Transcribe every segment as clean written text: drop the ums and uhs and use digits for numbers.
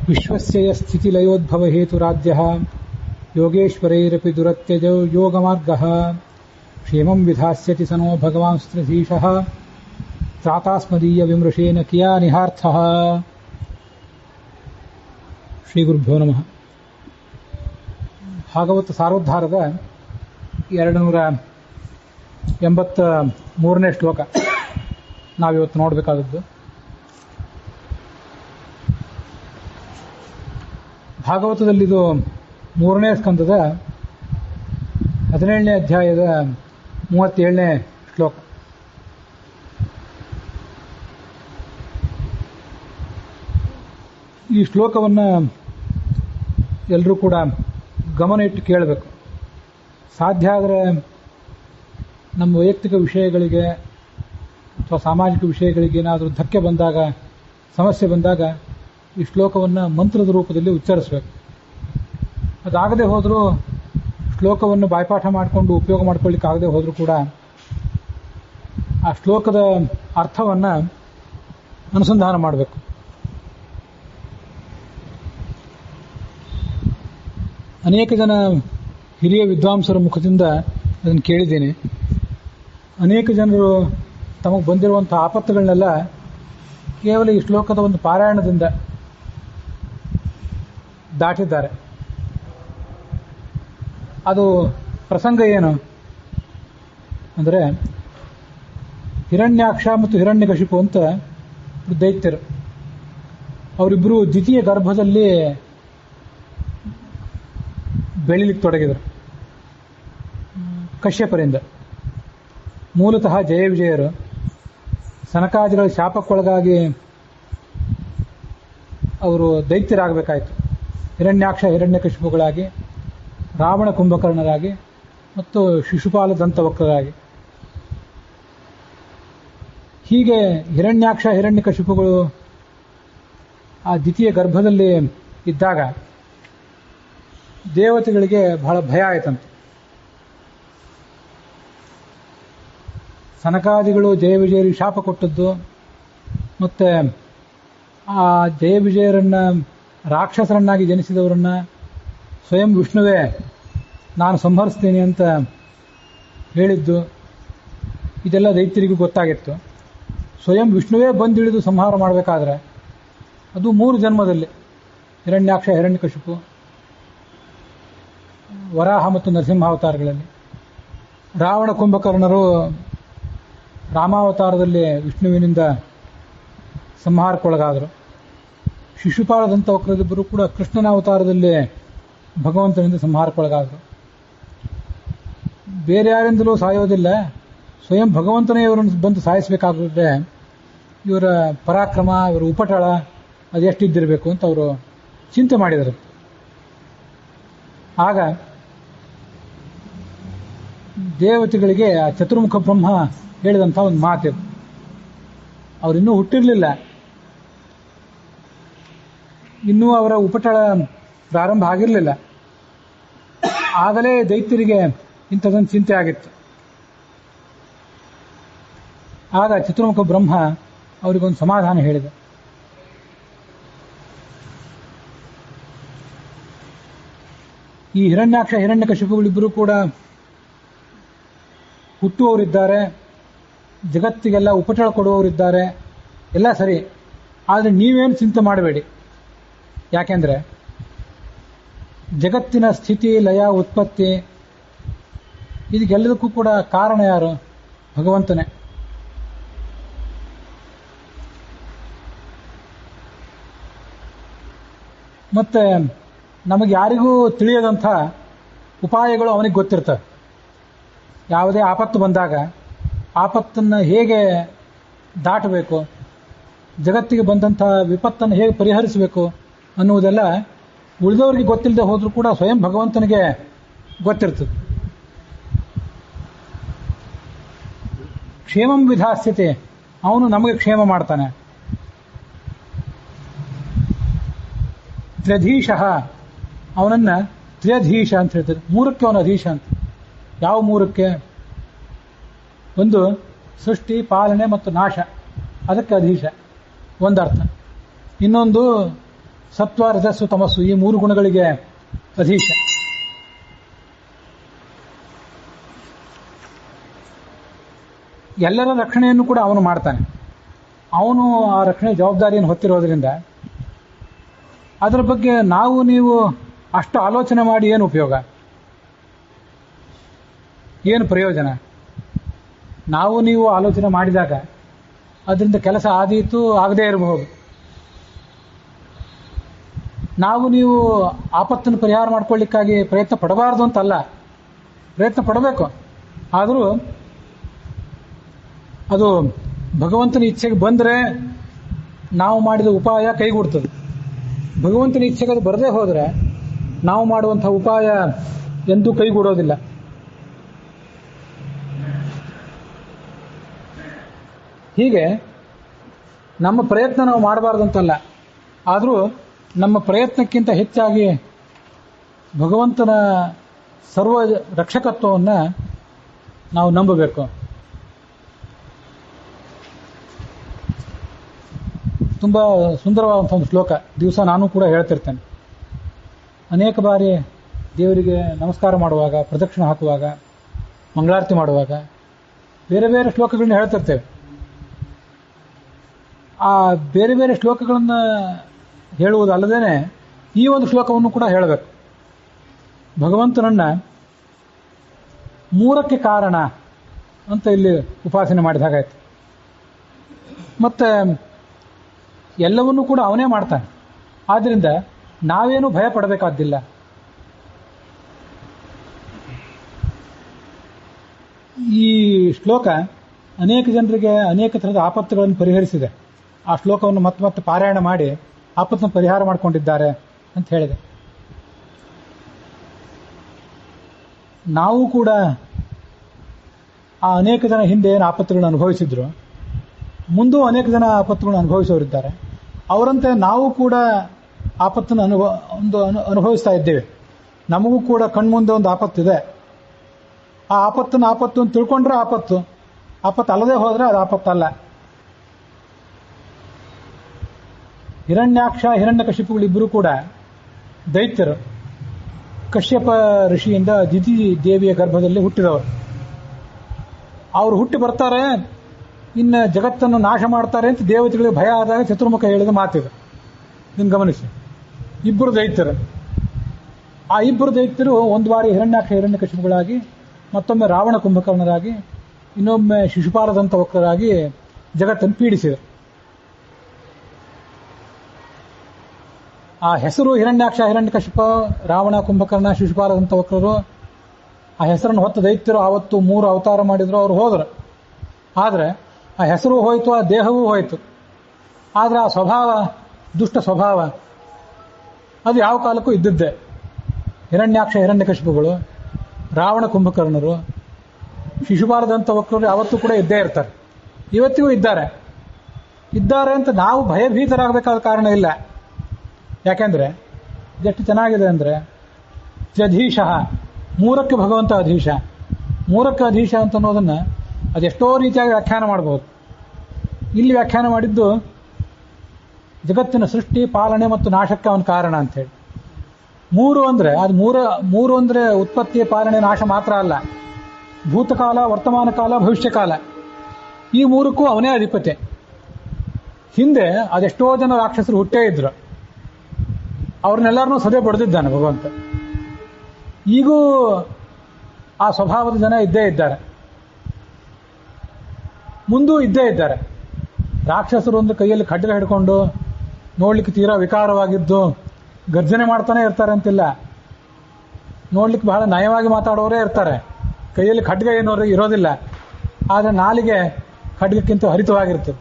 ವಿಶ್ವಸ್ಯ ಸ್ಥಿತಿಲಯೋದ್ಭವ ಹೇತುರಾದ್ಯಃ ಯೋಗೇಶ್ವರೈರಪಿ ದುರತ್ಯಜೋ ಯೋಗಮಾರ್ಗಃ ಕ್ಷೇಮಂ ವಿಧಾಸ್ಯತಿ ಸನೋ ಭಗವಾಂಸ್ತ್ರಧೀಶಃ ತ್ರಾತಾಸ್ಮದೀಯ ವಿಮೃಶೇನ ಕಿಯಾನಿಹಾರ್ಥಃ. ಶ್ರೀ ಗುರುಭ್ಯೋ ನಮಃ. ಭಾಗವತ ಸಾರೋದ್ಧಾರದ 283ನೇ ಶ್ಲೋಕ ನಾವಿವತ್ತು ನೋಡಬೇಕಾದದ್ದು. ಭಾಗವತದಲ್ಲಿದು 3ನೇ ಸ್ಕಂದದ 17ನೇ ಅಧ್ಯಾಯದ 37ನೇ ಶ್ಲೋಕ. ಈ ಶ್ಲೋಕವನ್ನು ಎಲ್ಲರೂ ಕೂಡ ಗಮನ ಇಟ್ಟು ಕೇಳಬೇಕು. ಸಾಧ್ಯ ಆದರೆ ನಮ್ಮ ವೈಯಕ್ತಿಕ ವಿಷಯಗಳಿಗೆ ಅಥವಾ ಸಾಮಾಜಿಕ ವಿಷಯಗಳಿಗೆ ಏನಾದರೂ ಧಕ್ಕೆ ಬಂದಾಗ, ಸಮಸ್ಯೆ ಬಂದಾಗ ಈ ಶ್ಲೋಕವನ್ನು ಮಂತ್ರದ ರೂಪದಲ್ಲಿ ಉಚ್ಚರಿಸಬೇಕು. ಅದಾಗದೇ ಹೋದರೂ, ಶ್ಲೋಕವನ್ನು ಬಾಯ್ಪಾಠ ಮಾಡಿಕೊಂಡು ಉಪಯೋಗ ಮಾಡ್ಕೊಳ್ಳಿಕ್ಕಾಗದೇ ಹೋದರೂ ಕೂಡ ಆ ಶ್ಲೋಕದ ಅರ್ಥವನ್ನು ಅನುಸಂಧಾನ ಮಾಡಬೇಕು. ಅನೇಕ ಜನ ಹಿರಿಯ ವಿದ್ವಾಂಸರ ಮುಖದಿಂದ ಅದನ್ನು ಕೇಳಿದ್ದೇನೆ. ಅನೇಕ ಜನರು ತಮಗೆ ಬಂದಿರುವಂಥ ಆಪತ್ತುಗಳನ್ನೆಲ್ಲ ಕೇವಲ ಈ ಶ್ಲೋಕದ ಒಂದು ಪಾರಾಯಣದಿಂದ ದಾಟಿದ್ದಾರೆ. ಅದು ಪ್ರಸಂಗ ಏನು ಅಂದರೆ, ಹಿರಣ್ಯಾಕ್ಷ ಮತ್ತು ಹಿರಣ್ಯಕಶಿಪು ಅಂತ ದೈತ್ಯರು, ಅವರಿಬ್ಬರು ದ್ವಿತೀಯ ಗರ್ಭದಲ್ಲಿ ಬೆಳಿಲಿಕ್ಕೆ ತೊಡಗಿದರು. ಕಶ್ಯಪರಿಂದ ಮೂಲತಃ ಜಯ ವಿಜಯರು ಸನಕಾದಿಗಳ ಶಾಪಕ್ಕೊಳಗಾಗಿ ಅವರು ದೈತ್ಯರಾಗಬೇಕಾಯಿತು. ಹಿರಣ್ಯಾಕ್ಷ ಹಿರಣ್ಯಕಶಿಪುಗಳಾಗಿ, ರಾವಣ ಕುಂಭಕರ್ಣರಾಗಿ ಮತ್ತು ಶಿಶುಪಾಲ ದಂತವಕ್ರರಾಗಿ. ಹೀಗೆ ಹಿರಣ್ಯಾಕ್ಷ ಹಿರಣ್ಯಕಶಿಪುಗಳು ಆ ದ್ವಿತೀಯ ಗರ್ಭದಲ್ಲಿ ಇದ್ದಾಗ ದೇವತೆಗಳಿಗೆ ಬಹಳ ಭಯ ಆಯಿತಂತೆ. ಸನಕಾದಿಗಳು ಜಯ ವಿಜಯರಿಗೆ ಶಾಪ ಕೊಟ್ಟದ್ದು ಮತ್ತು ಆ ಜಯ ವಿಜಯರನ್ನು ರಾಕ್ಷಸರನ್ನಾಗಿ ಜನಿಸಿದವರನ್ನು ಸ್ವಯಂ ವಿಷ್ಣುವೇ ನಾನು ಸಂಹರಿಸ್ತೀನಿ ಅಂತ ಹೇಳಿದ್ದು, ಇದೆಲ್ಲ ದೈತ್ಯರಿಗೂ ಗೊತ್ತಾಗಿತ್ತು. ಸ್ವಯಂ ವಿಷ್ಣುವೇ ಬಂದಿಳಿದು ಸಂಹಾರ ಮಾಡಬೇಕಾದ್ರೆ ಅದು 3 ಜನ್ಮದಲ್ಲಿ, ಹಿರಣ್ಯಾಕ್ಷ ಹಿರಣ್ಯಕಶಿಪು, ವರಾಹ ಮತ್ತು ನರಸಿಂಹಾವತಾರಗಳಲ್ಲಿ. ರಾವಣ ಕುಂಭಕರ್ಣರು ರಾಮಾವತಾರದಲ್ಲಿ ವಿಷ್ಣುವಿನಿಂದ ಸಂಹಾರಕ್ಕೊಳಗಾದರು. ಶಿಶುಪಾಲ ದಂತವಕ್ರರಿಬ್ಬರು ಕೂಡ ಕೃಷ್ಣನ ಅವತಾರದಲ್ಲಿ ಭಗವಂತನಿಂದ ಸಂಹಾರಕ್ಕೊಳಗಾದರು. ಬೇರೆ ಯಾರಿಂದಲೂ ಸಾಯೋದಿಲ್ಲ, ಸ್ವಯಂ ಭಗವಂತನೇ ಇವರನ್ನು ಬಂದು ಸಾಯಿಸಬೇಕಾಗಿದ್ರೆ ಇವರ ಪರಾಕ್ರಮ, ಇವರ ಉಪಟಳ ಅದೆಷ್ಟಿದ್ದಿರಬೇಕು ಅಂತ ಅವರು ಚಿಂತೆ ಮಾಡಿದರು. ಆಗ ದೇವತೆಗಳಿಗೆ ಆ ಚತುರ್ಮುಖ ಬ್ರಹ್ಮ ಹೇಳಿದಂಥ ಒಂದು ಮಾತಿದೆ. ಅವರಿನ್ನೂ ಹುಟ್ಟಿರಲಿಲ್ಲ, ಇನ್ನೂ ಅವರ ಉಪಟಳ ಪ್ರಾರಂಭ ಆಗಿರಲಿಲ್ಲ. ಆಗಲೇ ದೈತ್ಯರಿಗೆ ಇಂಥದ್ದೊಂದು ಚಿಂತೆ ಆಗಿತ್ತು. ಆಗ ಚತುರ್ಮುಖ ಬ್ರಹ್ಮ ಅವರಿಗೊಂದು ಸಮಾಧಾನ ಹೇಳಿದೆ. ಈ ಹಿರಣ್ಯಾಕ್ಷ ಹಿರಣ್ಯಕಶಿಪುಗಳಿಬ್ಬರೂ ಕೂಡ ಹುಟ್ಟುವವರಿದ್ದಾರೆ, ಜಗತ್ತಿಗೆಲ್ಲ ಉಪಟಳ ಕೊಡುವವರಿದ್ದಾರೆ, ಎಲ್ಲ ಸರಿ. ಆದರೆ ನೀವೇನು ಚಿಂತೆ ಮಾಡಬೇಡಿ. ಯಾಕೆಂದರೆ ಜಗತ್ತಿನ ಸ್ಥಿತಿ, ಲಯ, ಉತ್ಪತ್ತಿ ಇದಕ್ಕೆಲ್ಲದಕ್ಕೂ ಕೂಡ ಕಾರಣ ಯಾರು? ಭಗವಂತನೇ. ಮತ್ತೆ ನಮಗೆ ಯಾರಿಗೂ ತಿಳಿಯದಂಥ ಉಪಾಯಗಳು ಅವನಿಗೆ ಗೊತ್ತಿರ್ತವೆ. ಯಾವುದೇ ಆಪತ್ತು ಬಂದಾಗ ಆಪತ್ತನ್ನು ಹೇಗೆ ದಾಟಬೇಕು, ಜಗತ್ತಿಗೆ ಬಂದಂಥ ವಿಪತ್ತನ್ನು ಹೇಗೆ ಪರಿಹರಿಸಬೇಕು ಅನ್ನುವುದೆಲ್ಲ ಉಳಿದವರಿಗೆ ಗೊತ್ತಿಲ್ಲದೆ ಹೋದರೂ ಕೂಡ ಸ್ವಯಂ ಭಗವಂತನಿಗೆ ಗೊತ್ತಿರ್ತದೆ. ಕ್ಷೇಮಂ ವಿಧಾಸ್ಯತೆ, ಅವನು ನಮಗೆ ಕ್ಷೇಮ ಮಾಡ್ತಾನೆ. ತ್ರ್ಯಧೀಶಃ, ಅವನನ್ನು ತ್ರ್ಯಧೀಶ ಅಂತ ಹೇಳ್ತಾರೆ. 3ಕ್ಕೆ ಅವನ ಅಧೀಶ ಅಂತ. ಯಾವ 3ಕ್ಕೆ? ಒಂದು ಸೃಷ್ಟಿ, ಪಾಲನೆ ಮತ್ತು ನಾಶ, ಅದಕ್ಕೆ ಅಧೀಶ ಒಂದರ್ಥ. ಇನ್ನೊಂದು ಸತ್ವ ರಜಸ್ಸು ತಮಸ್ಸು ಈ 3 ಗುಣಗಳಿಗೆ ಅಧೀಶ. ಎಲ್ಲರ ರಕ್ಷಣೆಯನ್ನು ಕೂಡ ಅವನು ಮಾಡ್ತಾನೆ. ಅವನು ಆ ರಕ್ಷಣೆ ಜವಾಬ್ದಾರಿಯನ್ನು ಹೊತ್ತಿರೋದ್ರಿಂದ ಅದರ ಬಗ್ಗೆ ನಾವು ನೀವು ಅಷ್ಟು ಆಲೋಚನೆ ಮಾಡಿ ಏನು ಉಪಯೋಗ, ಏನು ಪ್ರಯೋಜನ? ನಾವು ನೀವು ಆಲೋಚನೆ ಮಾಡಿದಾಗ ಅದರಿಂದ ಕೆಲಸ ಆದೀತು, ಆಗದೇ ಇರಬಹುದು. ನಾವು ನೀವು ಆಪತ್ತನ್ನು ಪರಿಹಾರ ಮಾಡ್ಕೊಳ್ಳಿಕ್ಕಾಗಿ ಪ್ರಯತ್ನ ಪಡಬಾರ್ದು ಅಂತಲ್ಲ, ಪ್ರಯತ್ನ ಪಡಬೇಕು. ಆದರೂ ಅದು ಭಗವಂತನ ಇಚ್ಛೆಗೆ ಬಂದರೆ ನಾವು ಮಾಡಿದ ಉಪಾಯ ಕೈಗೂಡ್ತದೆ. ಭಗವಂತನ ಇಚ್ಛೆಗೆ ಅದು ಬರದೇ ಹೋದರೆ ನಾವು ಮಾಡುವಂಥ ಉಪಾಯ ಎಂದೂ ಕೈಗೂಡೋದಿಲ್ಲ. ಹೀಗೆ ನಮ್ಮ ಪ್ರಯತ್ನ ನಾವು ಮಾಡಬಾರ್ದಂತಲ್ಲ, ಆದರೂ ನಮ್ಮ ಪ್ರಯತ್ನಕ್ಕಿಂತ ಹೆಚ್ಚಾಗಿ ಭಗವಂತನ ಸರ್ವ ರಕ್ಷಕತ್ವವನ್ನು ನಾವು ನಂಬಬೇಕು. ತುಂಬ ಸುಂದರವಾದಂಥ ಒಂದು ಶ್ಲೋಕ, ದಿವಸ ನಾನು ಕೂಡ ಹೇಳ್ತಿರ್ತೇನೆ. ಅನೇಕ ಬಾರಿ ದೇವರಿಗೆ ನಮಸ್ಕಾರ ಮಾಡುವಾಗ, ಪ್ರದಕ್ಷಿಣೆ ಹಾಕುವಾಗ, ಮಂಗಳಾರತಿ ಮಾಡುವಾಗ ಬೇರೆ ಬೇರೆ ಶ್ಲೋಕಗಳನ್ನ ಹೇಳ್ತಿರ್ತೇವೆ. ಆ ಬೇರೆ ಬೇರೆ ಶ್ಲೋಕಗಳನ್ನು ಹೇಳುವುದಲ್ಲದೇ ಈ ಒಂದು ಶ್ಲೋಕವನ್ನು ಕೂಡ ಹೇಳಬೇಕು. ಭಗವಂತನನ್ನ 3ಕ್ಕೆ ಕಾರಣ ಅಂತ ಇಲ್ಲಿ ಉಪಾಸನೆ ಮಾಡಿದ ಹಾಗಾಯ್ತು. ಮತ್ತೆ ಎಲ್ಲವನ್ನೂ ಕೂಡ ಅವನೇ ಮಾಡ್ತಾನೆ. ಆದ್ದರಿಂದ ನಾವೇನು ಭಯ ಪಡಬೇಕಾದ್ದಿಲ್ಲ. ಈ ಶ್ಲೋಕ ಅನೇಕ ಜನರಿಗೆ ಅನೇಕ ಥರದ ಆಪತ್ತುಗಳನ್ನು ಪರಿಹರಿಸಿದೆ. ಆ ಶ್ಲೋಕವನ್ನು ಮತ್ತೆ ಪಾರಾಯಣ ಮಾಡಿ ಆಪತ್ತನ್ನು ಪರಿಹಾರ ಮಾಡಿಕೊಂಡಿದ್ದಾರೆ ಅಂತ ಹೇಳಿದೆ. ನಾವು ಕೂಡ ಆ ಅನೇಕ ಜನ ಹಿಂದೆ ಏನು ಆಪತ್ತುಗಳನ್ನು ಅನುಭವಿಸಿದ್ರು, ಮುಂದೂ ಅನೇಕ ಜನ ಆಪತ್ತುಗಳನ್ನು ಅನುಭವಿಸೋರಿದ್ದಾರೆ. ಅವರಂತೆ ನಾವು ಕೂಡ ಆಪತ್ತನ್ನು ಅನುಭವಿಸ್ತಾ ಇದ್ದೇವೆ. ನಮಗೂ ಕೂಡ ಕಣ್ಮುಂದೆ ಒಂದು ಆಪತ್ತಿದೆ. ಆ ಆಪತ್ತು ಅಂತ ತಿಳ್ಕೊಂಡ್ರೆ ಆಪತ್ತು ಅಲ್ಲದೆ ಹೋದರೆ ಅದು ಆಪತ್ತಲ್ಲ. ಹಿರಣ್ಯಾಕ್ಷ ಹಿರಣ್ಯಕಶಿಪುಗಳಿಬ್ಬರೂ ಕೂಡ ದೈತ್ಯರು. ಕಶ್ಯಪ ಋಷಿಯಿಂದ ದಿತಿ ದೇವಿಯ ಗರ್ಭದಲ್ಲಿ ಹುಟ್ಟಿದವರು. ಅವರು ಹುಟ್ಟಿ ಬರ್ತಾರೆ, ಇನ್ನು ಜಗತ್ತನ್ನು ನಾಶ ಮಾಡ್ತಾರೆ ಅಂತ ದೇವತೆಗಳಿಗೆ ಭಯ ಆದಾಗ ಚತುರ್ಮುಖ ಹೇಳಿದ ಮಾತಿದೆ. ಇದನ್ನು ಗಮನಿಸಿ. ಇಬ್ಬರು ದೈತ್ಯರು. ಆ ಇಬ್ಬರು ದೈತ್ಯರು ಒಂದು ಬಾರಿ ಹಿರಣ್ಯಾಕ್ಷ ಹಿರಣ್ಯಕಶಿಪುಗಳಾಗಿ, ಮತ್ತೊಮ್ಮೆ ರಾವಣ ಕುಂಭಕರ್ಣರಾಗಿ, ಇನ್ನೊಮ್ಮೆ ಶಿಶುಪಾಲದಂತ ವಕ್ರರಾಗಿ ಜಗತ್ತನ್ನು ಪೀಡಿಸಿದರು. ಆ ಹೆಸರು ಹಿರಣ್ಯಾಕ್ಷ ಹಿರಣ್ಯಕಶಿಪ, ರಾವಣ ಕುಂಭಕರ್ಣ ಶಿಶುಪಾಲದಂತ ವಕ್ರರು, ಆ ಹೆಸರನ್ನು ಹೊತ್ತ ದೈತ್ಯರು ಆವತ್ತು 3 ಅವತಾರ ಮಾಡಿದ್ರು. ಅವರು ಹೋದರು. ಆದರೆ ಆ ಹೆಸರು ಹೋಯಿತು, ಆ ದೇಹವೂ ಹೋಯಿತು. ಆದರೆ ಆ ಸ್ವಭಾವ, ದುಷ್ಟ ಸ್ವಭಾವ ಅದು ಯಾವ ಕಾಲಕ್ಕೂ ಇದ್ದದ್ದೇ. ಹಿರಣ್ಯಾಕ್ಷ ಹಿರಣ್ಯಕಶಿಪುಗಳು, ರಾವಣ ಕುಂಭಕರ್ಣರು, ಶಿಶುಪಾಲದಂತ ವಕ್ರರು ಯಾವತ್ತೂ ಕೂಡ ಇದ್ದೇ ಇರ್ತಾರೆ. ಇವತ್ತಿಗೂ ಇದ್ದಾರೆ ಅಂತ ನಾವು ಭಯಭೀತರಾಗಬೇಕಾದ ಕಾರಣ ಇಲ್ಲ. ಯಾಕೆಂದ್ರೆ ಎಷ್ಟು ಚೆನ್ನಾಗಿದೆ ಅಂದರೆ, ಜಧೀಶಃ 3ಕ್ಕೆ ಭಗವಂತ ಅಧೀಶ. 3ಕ್ಕೆ ಅಧೀಶ ಅಂತ ಅನ್ನೋದನ್ನು ಅದೆಷ್ಟೋ ರೀತಿಯಾಗಿ ವ್ಯಾಖ್ಯಾನ ಮಾಡಬಹುದು. ಇಲ್ಲಿ ವ್ಯಾಖ್ಯಾನ ಮಾಡಿದ್ದು ಜಗತ್ತಿನ ಸೃಷ್ಟಿ, ಪಾಲನೆ ಮತ್ತು ನಾಶಕ್ಕೆ ಅವನ ಕಾರಣ ಅಂತೇಳಿ. 3 ಅಂದರೆ ಅದು 3 ಅಂದರೆ ಉತ್ಪತ್ತಿ, ಪಾಲನೆ, ನಾಶ ಮಾತ್ರ ಅಲ್ಲ. ಭೂತಕಾಲ, ವರ್ತಮಾನ ಕಾಲ, ಭವಿಷ್ಯಕಾಲ, ಈ 3ಕ್ಕೂ ಅವನೇ ಅಧಿಪತಿ. ಹಿಂದೆ ಅದೆಷ್ಟೋ ಜನ ರಾಕ್ಷಸರು ಹುಟ್ಟೇ ಇದ್ರು. ಅವ್ರನ್ನೆಲ್ಲರನ್ನೂ ಸದೆ ಬಡ್ದಿದ್ದಾನೆ ಭಗವಂತ. ಈಗೂ ಆ ಸ್ವಭಾವದ ಜನ ಇದ್ದೇ ಇದ್ದಾರೆ, ಮುಂದೂ ಇದ್ದೇ ಇದ್ದಾರೆ. ರಾಕ್ಷಸರು ಒಂದು ಕೈಯಲ್ಲಿ ಖಡ್ಗ ಹಿಡ್ಕೊಂಡು ನೋಡ್ಲಿಕ್ಕೆ ತೀರಾ ವಿಕಾರವಾಗಿದ್ದು ಗರ್ಜನೆ ಮಾಡ್ತಾನೆ ಇರ್ತಾರೆ ಅಂತಿಲ್ಲ. ನೋಡ್ಲಿಕ್ಕೆ ಬಹಳ ನಯವಾಗಿ ಮಾತಾಡೋರೇ ಇರ್ತಾರೆ. ಕೈಯಲ್ಲಿ ಖಡ್ಗ ಏನೋರು ಇರೋದಿಲ್ಲ, ಆದರೆ ನಾಲಿಗೆ ಖಡ್ಗಕ್ಕಿಂತ ಹರಿತವಾಗಿರ್ತದೆ.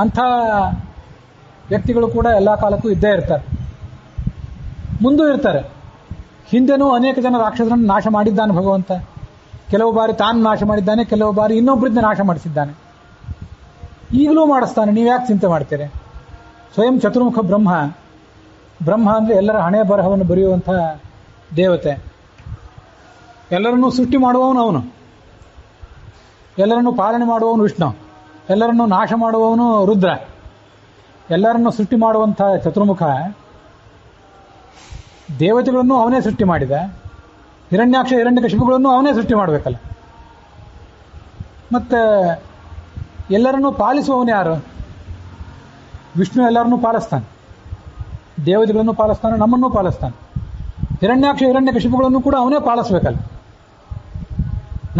ಅಂಥ ವ್ಯಕ್ತಿಗಳು ಕೂಡ ಎಲ್ಲ ಕಾಲಕ್ಕೂ ಇದ್ದೇ ಇರ್ತಾರೆ, ಮುಂದೂ ಇರ್ತಾರೆ. ಹಿಂದೆನೂ ಅನೇಕ ಜನ ರಾಕ್ಷಸರನ್ನು ನಾಶ ಮಾಡಿದ್ದಾನೆ ಭಗವಂತ. ಕೆಲವು ಬಾರಿ ತಾನು ನಾಶ ಮಾಡಿದ್ದಾನೆ, ಕೆಲವು ಬಾರಿ ಇನ್ನೊಬ್ಬರಿಂದ ನಾಶ ಮಾಡಿಸಿದ್ದಾನೆ. ಈಗಲೂ ಮಾಡಿಸ್ತಾನೆ. ನೀವು ಯಾಕೆ ಚಿಂತೆ ಮಾಡ್ತೀರಿ? ಸ್ವಯಂ ಚತುರ್ಮುಖ ಬ್ರಹ್ಮ ಅಂದರೆ ಎಲ್ಲರ ಹಣೆ ಬರಹವನ್ನು ಬರೆಯುವಂಥ ದೇವತೆ. ಎಲ್ಲರನ್ನೂ ಸೃಷ್ಟಿ ಮಾಡುವವನು ಅವನು, ಎಲ್ಲರನ್ನೂ ಪಾಲನೆ ಮಾಡುವವನು ವಿಷ್ಣು, ಎಲ್ಲರನ್ನೂ ನಾಶ ಮಾಡುವವನು ರುದ್ರ. ಎಲ್ಲರನ್ನು ಸೃಷ್ಟಿ ಮಾಡುವಂಥ ಚತುರ್ಮುಖ ದೇವತೆಗಳನ್ನು ಅವನೇ ಸೃಷ್ಟಿ ಮಾಡಿದ, ಹಿರಣ್ಯಾಕ್ಷ ಹಿರಣ್ಯಕಶಿಪುಗಳನ್ನು ಅವನೇ ಸೃಷ್ಟಿ ಮಾಡಬೇಕಲ್ಲ. ಮತ್ತೆ ಎಲ್ಲರನ್ನೂ ಪಾಲಿಸುವವನು ಯಾರು? ವಿಷ್ಣು ಎಲ್ಲರನ್ನೂ ಪಾಲಿಸ್ತಾನೆ, ದೇವತೆಗಳನ್ನು ಪಾಲಿಸ್ತಾನೆ, ನಮ್ಮನ್ನೂ ಪಾಲಿಸ್ತಾನೆ. ಹಿರಣ್ಯಾಕ್ಷ ಹಿರಣ್ಯಕಶಿಪುಗಳನ್ನು ಕೂಡ ಅವನೇ ಪಾಲಿಸ್ಬೇಕಲ್ಲ.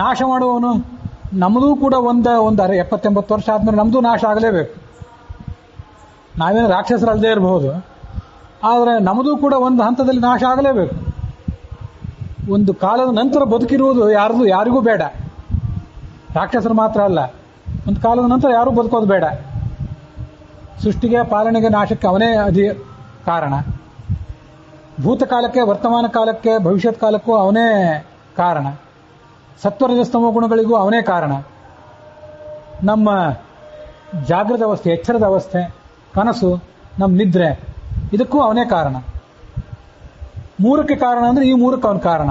ನಾಶ ಮಾಡುವವನು ನಮ್ಮದೂ ಕೂಡ ಒಂದು 70-80 ವರ್ಷ ಆದ್ಮೇಲೆ ನಮ್ಮದು ನಾಶ ಆಗಲೇಬೇಕು. ನಾವೇನು ರಾಕ್ಷಸರಲ್ಲದೆ ಇರಬಹುದು, ಆದರೆ ನಮ್ಮದು ಕೂಡ ಒಂದು ಹಂತದಲ್ಲಿ ನಾಶ ಆಗಲೇಬೇಕು. ಒಂದು ಕಾಲದ ನಂತರ ಬದುಕಿರುವುದು ಯಾರಿಗೂ ಬೇಡ. ರಾಕ್ಷಸರು ಮಾತ್ರ ಅಲ್ಲ, ಒಂದು ಕಾಲದ ನಂತರ ಯಾರೂ ಬದುಕೋದು ಬೇಡ. ಸೃಷ್ಟಿಗೆ, ಪಾಲನೆಗೆ, ನಾಶಕ್ಕೆ ಅವನೇ ಕಾರಣ. ಭೂತಕಾಲಕ್ಕೆ, ವರ್ತಮಾನ ಕಾಲಕ್ಕೆ, ಭವಿಷ್ಯತ್ ಕಾಲಕ್ಕೂ ಅವನೇ ಕಾರಣ. ಸತ್ವರಜಸ್ತಮ ಗುಣಗಳಿಗೂ ಅವನೇ ಕಾರಣ. ನಮ್ಮ ಜಾಗೃತ ಅವಸ್ಥೆ, ಎಚ್ಚರದ ಅವಸ್ಥೆ, ಕನಸು, ನಮ್ಮ ನಿದ್ರೆ, ಇದಕ್ಕೂ ಅವನೇ ಕಾರಣ. ಮೂರಕ್ಕೆ ಕಾರಣ ಅಂದರೆ ಈ ಮೂರಕ್ಕೆ ಅವನ ಕಾರಣ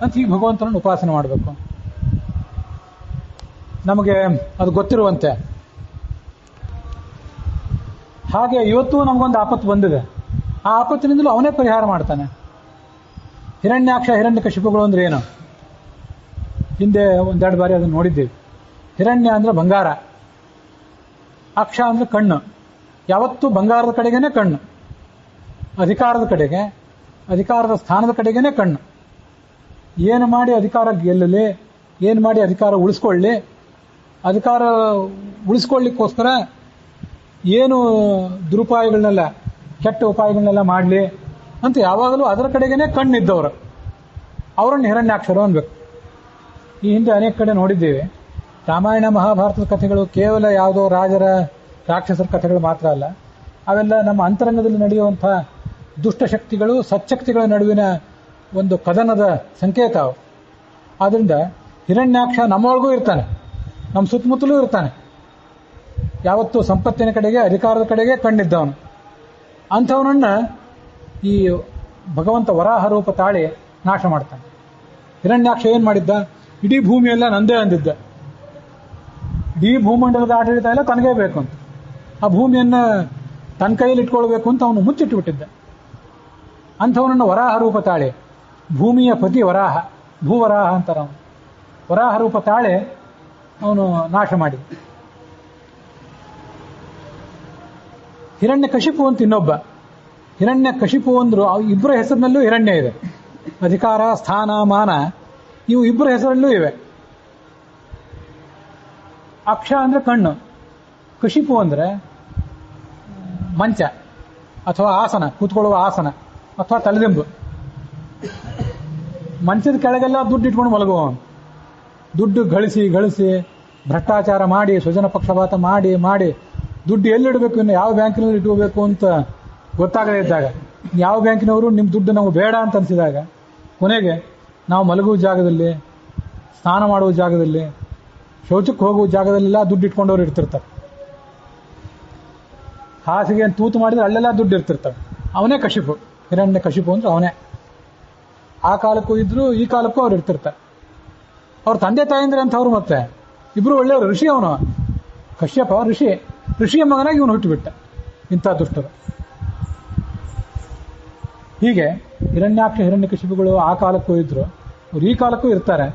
ಅಂತ ಈ ಭಗವಂತನನ್ನು ಉಪಾಸನೆ ಮಾಡಬೇಕು. ನಮಗೆ ಅದು ಗೊತ್ತಿರುವಂತೆ. ಹಾಗೆ ಇವತ್ತು ನಮಗೊಂದು ಆಪತ್ತು ಬಂದಿದೆ. ಆ ಆಪತ್ತಿನಿಂದಲೂ ಅವನೇ ಪರಿಹಾರ ಮಾಡ್ತಾನೆ. ಹಿರಣ್ಯಾಕ್ಷ ಹಿರಣ್ಯಕಶಿಪುಗಳು ಅಂದ್ರೆ ಏನು? ಹಿಂದೆ ಒಂದೆರಡು ಬಾರಿ ಅದನ್ನು ನೋಡಿದ್ದೀವಿ. ಹಿರಣ್ಯ ಅಂದ್ರೆ ಬಂಗಾರ, ಅಕ್ಷ ಅಂದ್ರೆ ಕಣ್ಣು. ಯಾವತ್ತೂ ಬಂಗಾರದ ಕಡೆಗೇನೆ ಕಣ್ಣು, ಅಧಿಕಾರದ ಕಡೆಗೆ, ಅಧಿಕಾರದ ಸ್ಥಾನದ ಕಡೆಗೇನೆ ಕಣ್ಣು. ಏನು ಮಾಡಿ ಅಧಿಕಾರ ಗೆಲ್ಲಲಿ, ಏನು ಮಾಡಿ ಅಧಿಕಾರ ಉಳಿಸ್ಕೊಳ್ಳಿ, ಅಧಿಕಾರ ಉಳಿಸ್ಕೊಳ್ಳಿಕ್ಕೋಸ್ಕರ ಏನು ದುರುಪಾಯಗಳನ್ನೆಲ್ಲ, ಕೆಟ್ಟ ಉಪಾಯಗಳನ್ನೆಲ್ಲ ಮಾಡಲಿ ಅಂತ ಯಾವಾಗಲೂ ಅದರ ಕಡೆಗೇನೆ ಕಣ್ಣಿದ್ದವರು, ಅವರನ್ನು ಹಿರಣ್ಯಾಕ್ಷರು ಅನ್ಬೇಕು. ಈ ಹಿಂದೆ ಅನೇಕ ಕಡೆ ನೋಡಿದ್ದೇವೆ. ರಾಮಾಯಣ ಮಹಾಭಾರತದ ಕಥೆಗಳು ಕೇವಲ ಯಾವುದೋ ರಾಜರ ರಾಕ್ಷಸರ ಕಥೆಗಳು ಮಾತ್ರ ಅಲ್ಲ, ಅವೆಲ್ಲ ನಮ್ಮ ಅಂತರಂಗದಲ್ಲಿ ನಡೆಯುವಂಥ ದುಷ್ಟಶಕ್ತಿಗಳು ಸಚ್ಚಕ್ತಿಗಳ ನಡುವಿನ ಒಂದು ಕದನದ ಸಂಕೇತ ಅವು. ಆದ್ದರಿಂದ ಹಿರಣ್ಯಾಕ್ಷ ನಮ್ಮೊಳಗೂ ಇರ್ತಾನೆ, ನಮ್ಮ ಸುತ್ತಮುತ್ತಲೂ ಇರ್ತಾನೆ. ಯಾವತ್ತೂ ಸಂಪತ್ತಿನ ಕಡೆಗೆ, ಅಧಿಕಾರದ ಕಡೆಗೆ ಕಣ್ಣಿದ್ದವನು. ಅಂಥವನನ್ನ ಈ ಭಗವಂತ ವರಾಹ ರೂಪ ತಾಳಿ ನಾಶ ಮಾಡ್ತಾನೆ. ಹಿರಣ್ಯಾಕ್ಷ ಏನು ಮಾಡಿದ್ದ? ಇಡೀ ಭೂಮಿಯೆಲ್ಲ ನಂದೇ ಅಂದಿದ್ದ. ಇಡೀ ಭೂಮಂಡಲದ ಆಡಳಿತ ಎಲ್ಲ ತನಗೇ ಬೇಕು ಅಂತ, ಆ ಭೂಮಿಯನ್ನು ತನ್ನ ಕೈಯಲ್ಲಿ ಇಟ್ಕೊಳ್ಬೇಕು ಅಂತ ಅವನು ಮುಚ್ಚಿಟ್ಟು ಬಿಟ್ಟಿದ್ದ. ಅಂಥವನನ್ನು ವರಾಹ ರೂಪ ತಾಳೆ, ಭೂಮಿಯ ಪತಿ ವರಾಹ, ಭೂವರಾಹ ಅಂತಾರೆ ಅವನು. ವರಾಹ ರೂಪ ತಾಳೆ ಅವನು ನಾಶ ಮಾಡಿದ. ಹಿರಣ್ಯಕಶಿಪು ಅಂತ ಇನ್ನೊಬ್ಬ. ಹಿರಣ್ಯಕಶಿಪು ಅಂದ್ರು ಇಬ್ಬರ ಹೆಸರಿನಲ್ಲೂ ಹಿರಣ್ಯ ಇದೆ. ಅಧಿಕಾರ, ಸ್ಥಾನ, ಮಾನ ಇವು ಇಬ್ಬರ ಹೆಸರಲ್ಲೂ ಇವೆ. ಅಕ್ಷ ಅಂದ್ರೆ ಕಣ್ಣು, ಕಶಿಪು ಅಂದ್ರೆ ಮಂಚ ಅಥವಾ ಆಸನ, ಕೂತ್ಕೊಳ್ಳುವ ಆಸನ ಅಥವಾ ತಲೆದಿಂಬು. ಮಂಚದ ಕೆಳಗೆಲ್ಲ ದುಡ್ಡು ಇಟ್ಕೊಂಡು ಮಲಗುವವನು. ದುಡ್ಡು ಗಳಿಸಿ ಗಳಿಸಿ ಭ್ರಷ್ಟಾಚಾರ ಮಾಡಿ, ಸ್ವಜನ ಪಕ್ಷಪಾತ ಮಾಡಿ ಮಾಡಿ ದುಡ್ಡು ಎಲ್ಲಿಡಬೇಕು, ಇನ್ನು ಯಾವ ಬ್ಯಾಂಕಿನಲ್ಲಿ ಇಟ್ಕೋಬೇಕು ಅಂತ ಗೊತ್ತಾಗದೇ ಇದ್ದಾಗ, ಯಾವ ಬ್ಯಾಂಕಿನವರು ನಿಮ್ಮ ದುಡ್ಡು ನಮಗೆ ಬೇಡ ಅಂತ ಅನಿಸಿದಾಗ, ಕೊನೆಗೆ ನಾವು ಮಲಗುವ ಜಾಗದಲ್ಲಿ, ಸ್ನಾನ ಮಾಡುವ ಜಾಗದಲ್ಲಿ, ಶೌಚಕ್ಕೆ ಹೋಗುವ ಜಾಗದಲ್ಲೆಲ್ಲ ದುಡ್ಡು ಇಟ್ಕೊಂಡವ್ರು ಇರ್ತಿರ್ತಾರೆ. ಹಾಸಿಗೆ ತೂತು ಮಾಡಿದ್ರೆ ಅಲ್ಲೆಲ್ಲ ದುಡ್ಡು ಇರ್ತಿರ್ತಾರೆ. ಅವನೇ ಕಶಿಪು, ಹಿರಣ್ಯ ಕಶಿಪು ಅಂದ್ರೆ ಅವನೇ. ಆ ಕಾಲಕ್ಕೂ ಇದ್ರು, ಈ ಕಾಲಕ್ಕೂ ಅವ್ರು ಇರ್ತಿರ್ತಾರೆ. ಅವ್ರ ತಂದೆ ತಾಯಿಂದ್ರೆ ಅಂತವ್ರು, ಮತ್ತೆ ಇಬ್ರು ಒಳ್ಳೆಯವರು. ಋಷಿ ಅವನು, ಕಶ್ಯಪ ಋಷಿ, ಋಷಿಯ ಮಗನಾಗಿ ಇವನು ಹುಟ್ಟುಬಿಟ್ಟ. ಇಂಥ ದುಷ್ಟರು. ಹೀಗೆ ಹಿರಣ್ಯಾಕ್ಷ ಹಿರಣ್ಯಕಶಿಪುಗಳು ಆ ಕಾಲಕ್ಕೂ ಇದ್ರು, ಅವ್ರು ಈ ಕಾಲಕ್ಕೂ ಇರ್ತಾರೆ.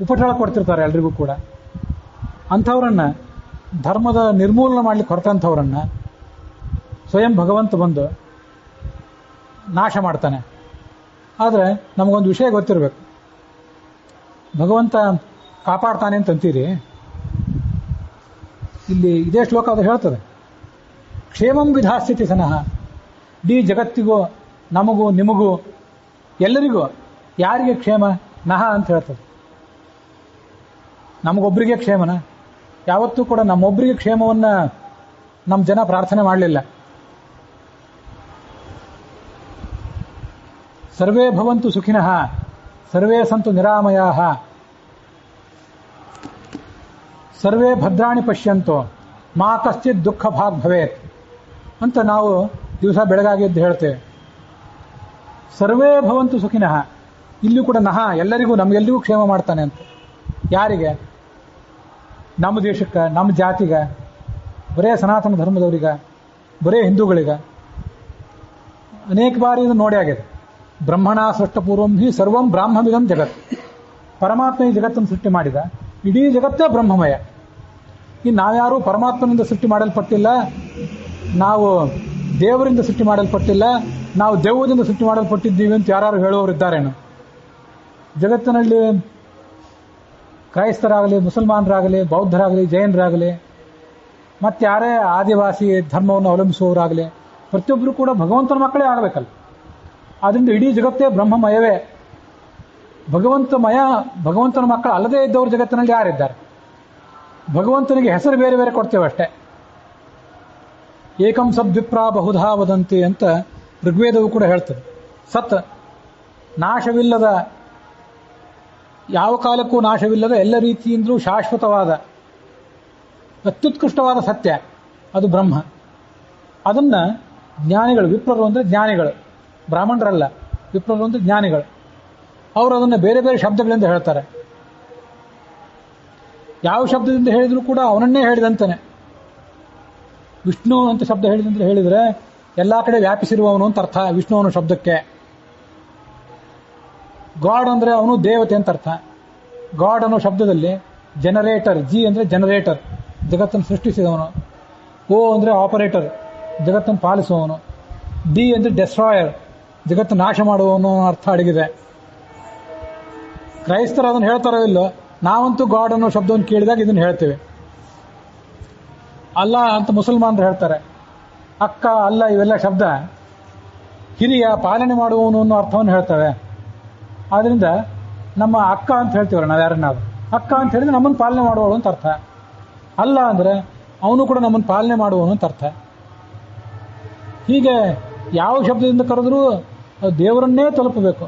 ಉಪಟಳ ಕೊಡ್ತಿರ್ತಾರೆ ಎಲ್ರಿಗೂ ಕೂಡ. ಅಂಥವ್ರನ್ನ ಧರ್ಮದ ನಿರ್ಮೂಲನೆ ಮಾಡ್ಲಿಕ್ಕೆ ಹೊರಟಂಥವ್ರನ್ನ ಸ್ವಯಂ ಭಗವಂತ ಬಂದು ನಾಶ ಮಾಡ್ತಾನೆ. ಆದರೆ ನಮಗೊಂದು ವಿಷಯ ಗೊತ್ತಿರಬೇಕು, ಭಗವಂತ ಕಾಪಾಡ್ತಾನೆ ಅಂತಂತೀರಿ, ಇಲ್ಲಿ ಇದೇ ಶ್ಲೋಕ ಅದು ಹೇಳ್ತದೆ. ಕ್ಷೇಮಂ ವಿಧಾಸ್ಥಿತಿ ಸನಃ, ಇಡೀ ಜಗತ್ತಿಗೂ, ನಮಗೂ ನಿಮಗೂ ಎಲ್ಲರಿಗೂ ಯಾರಿಗೆ ಕ್ಷೇಮ? ನಹ ಅಂತ ಹೇಳ್ತದೆ. ನಮಗೊಬ್ಬರಿಗೆ ಕ್ಷೇಮನ? ಯಾವತ್ತೂ ಕೂಡ ನಮ್ಮೊಬ್ಬರಿಗೆ ಕ್ಷೇಮವನ್ನು ನಮ್ಮ ಜನ ಪ್ರಾರ್ಥನೆ ಮಾಡಲಿಲ್ಲ. ಸರ್ವೇ ಭವಂತು ಸುಖಿನಃ, ಸರ್ವೇ ಸಂತು ನಿರಾಮಯಾಃ, ಸರ್ವೇ ಭದ್ರಾಣಿ ಪಶ್ಯಂತು, ಮಾ ಕಶ್ಚಿತ್ ದುಃಖ ಭಾಗ್ ಭವೇತ್ ಅಂತ ನಾವು ದಿವಸ ಬೆಳಗಾಗಿ ಎದ್ದು ಹೇಳ್ತೇವೆ. ಸರ್ವೇ ಭವಂತು ಸುಖಿನಃ, ಇಲ್ಲೂ ಕೂಡ ನಹ, ಎಲ್ಲರಿಗೂ, ನಮಗೆಲ್ಲರಿಗೂ ಕ್ಷೇಮ ಮಾಡ್ತಾನೆ ಅಂತ. ಯಾರಿಗೆ? ನಮ್ಮ ದೇಶಕ್ಕೆ, ನಮ್ಮ ಜಾತಿಗೆ, ಬರೇ ಸನಾತನ ಧರ್ಮದವರಿಗ, ಬರೇ ಹಿಂದೂಗಳಿಗ? ಅನೇಕ ಬಾರಿ ಇದು ನೋಡಿ ಆಗಿದೆ. ಬ್ರಹ್ಮಣ ಸೃಷ್ಟಪೂರ್ವಂ ಹಿ ಸರ್ವಂ ಬ್ರಾಹ್ಮವಿದಂ ಜಗತ್. ಪರಮಾತ್ಮ ಈ ಜಗತ್ತನ್ನು ಸೃಷ್ಟಿ ಮಾಡಿದ, ಇಡೀ ಜಗತ್ತೇ ಬ್ರಹ್ಮಮಯ. ಇನ್ನು ನಾವ್ಯಾರೂ ಪರಮಾತ್ಮನಿಂದ ಸೃಷ್ಟಿ ಮಾಡಲ್ಪಟ್ಟಿಲ್ಲ, ನಾವು ದೇವರಿಂದ ಸೃಷ್ಟಿ ಮಾಡಲ್ಪಟ್ಟಿಲ್ಲ, ನಾವು ದೆವ್ವದಿಂದ ಸೃಷ್ಟಿ ಮಾಡಲ್ಪಟ್ಟಿದ್ದೀವಿ ಅಂತ ಯಾರು ಹೇಳುವವರಿದ್ದಾರೇನು? ಜಗತ್ತಿನಲ್ಲಿ ಕ್ರೈಸ್ತರಾಗಲಿ, ಮುಸಲ್ಮಾನರಾಗಲಿ, ಬೌದ್ಧರಾಗಲಿ, ಜೈನರಾಗಲಿ, ಮತ್ತಾರೇ ಆದಿವಾಸಿ ಧರ್ಮವನ್ನು ಅವಲಂಬಿಸುವವರಾಗಲಿ, ಪ್ರತಿಯೊಬ್ಬರು ಕೂಡ ಭಗವಂತನ ಮಕ್ಕಳೇ ಆಗಬೇಕಲ್ಲ. ಆದ್ದರಿಂದ ಇಡೀ ಜಗತ್ತೇ ಬ್ರಹ್ಮಮಯವೇ. ಭಗವಂತನ ಮಕ್ಕಳು ಅಲ್ಲದೇ ಇದ್ದವರು ಜಗತ್ತಿನಲ್ಲಿ ಯಾರಿದ್ದಾರೆ? ಭಗವಂತನಿಗೆ ಹೆಸರು ಬೇರೆ ಬೇರೆ ಕೊಡ್ತೇವೆ ಅಷ್ಟೇ. ಏಕಂ ಸದ್ವಿಪ್ರಾ ಬಹುಧಾ ವದಂತಿ ಅಂತ ಋಗ್ವೇದವು ಕೂಡ ಹೇಳ್ತದೆ. ಸತ್, ನಾಶವಿಲ್ಲದ, ಯಾವ ಕಾಲಕ್ಕೂ ನಾಶವಿಲ್ಲದ, ಎಲ್ಲ ರೀತಿಯಿಂದಲೂ ಶಾಶ್ವತವಾದ ಅತ್ಯುತ್ಕೃಷ್ಟವಾದ ಸತ್ಯ ಅದು ಬ್ರಹ್ಮ. ಅದನ್ನ ಜ್ಞಾನಿಗಳು, ವಿಪ್ರರು ಅಂದರೆ ಜ್ಞಾನಿಗಳು, ಬ್ರಾಹ್ಮಣರಲ್ಲ, ವಿಪ್ರರು ಅಂದರೆ ಜ್ಞಾನಿಗಳು, ಅವರು ಅದನ್ನು ಬೇರೆ ಬೇರೆ ಶಬ್ದಗಳಿಂದ ಹೇಳ್ತಾರೆ. ಯಾವ ಶಬ್ದದಿಂದ ಹೇಳಿದರೂ ಕೂಡ ಅವನನ್ನೇ ಹೇಳಿದಂತಾನೆ. ವಿಷ್ಣು ಅಂತ ಶಬ್ದ ಹೇಳಿದಂತ ಹೇಳಿದರೆ ಎಲ್ಲ ಕಡೆ ವ್ಯಾಪಿಸಿರುವವನು ಅಂತ ಅರ್ಥ ವಿಷ್ಣು ಅನ್ನೋ ಶಬ್ದಕ್ಕೆ. ಗಾಡ್ ಅಂದರೆ ಅವನು ದೇವತೆ ಅಂತ ಅರ್ಥ. ಗಾಡ್ ಅನ್ನೋ ಶಬ್ದದಲ್ಲಿ ಜನರೇಟರ್, ಜಿ ಅಂದರೆ ಜನರೇಟರ್, ಜಗತ್ತನ್ನು ಸೃಷ್ಟಿಸಿದವನು. ಓ ಅಂದರೆ ಆಪರೇಟರ್, ಜಗತ್ತನ್ನು ಪಾಲಿಸುವವನು. ಡಿ ಅಂದರೆ ಡೆಸ್ಟ್ರಾಯರ್, ಜಗತ್ತು ನಾಶ ಮಾಡುವವನು ಅರ್ಥ ಅಡಗಿದೆ. ಕ್ರೈಸ್ತರು ಅದನ್ನು ಹೇಳ್ತಾರೋ ಇಲ್ಲೋ, ನಾವಂತೂ ಗಾಡ್ ಅನ್ನೋ ಶಬ್ದವನ್ನು ಕೇಳಿದಾಗ ಇದನ್ನು ಹೇಳ್ತೇವೆ. ಅಲ್ಲ ಅಂತ ಮುಸಲ್ಮಾನರು ಹೇಳ್ತಾರೆ. ಅಕ್ಕ, ಅಲ್ಲ, ಇವೆಲ್ಲ ಶಬ್ದ ಹಿರಿಯ, ಪಾಲನೆ ಮಾಡುವವನು ಅನ್ನೋ ಅರ್ಥವನ್ನು ಹೇಳ್ತವೆ. ಆದ್ರಿಂದ ನಮ್ಮ ಅಕ್ಕ ಅಂತ ಹೇಳ್ತೀವಲ್ಲ ನಾವು ಯಾರನ್ನಾದ್ರು, ಅಕ್ಕ ಅಂತ ಹೇಳಿದ್ರೆ ನಮ್ಮನ್ನು ಪಾಲನೆ ಮಾಡುವವಳು ಅಂತ ಅರ್ಥ. ಅಲ್ಲ ಅಂದರೆ ಅವನು ಕೂಡ ನಮ್ಮನ್ನು ಪಾಲನೆ ಮಾಡುವವನು ಅಂತ ಅರ್ಥ. ಹೀಗೆ ಯಾವ ಶಬ್ದದಿಂದ ಕರೆದ್ರೂ ಅದು ದೇವರನ್ನೇ ತಲುಪಬೇಕು.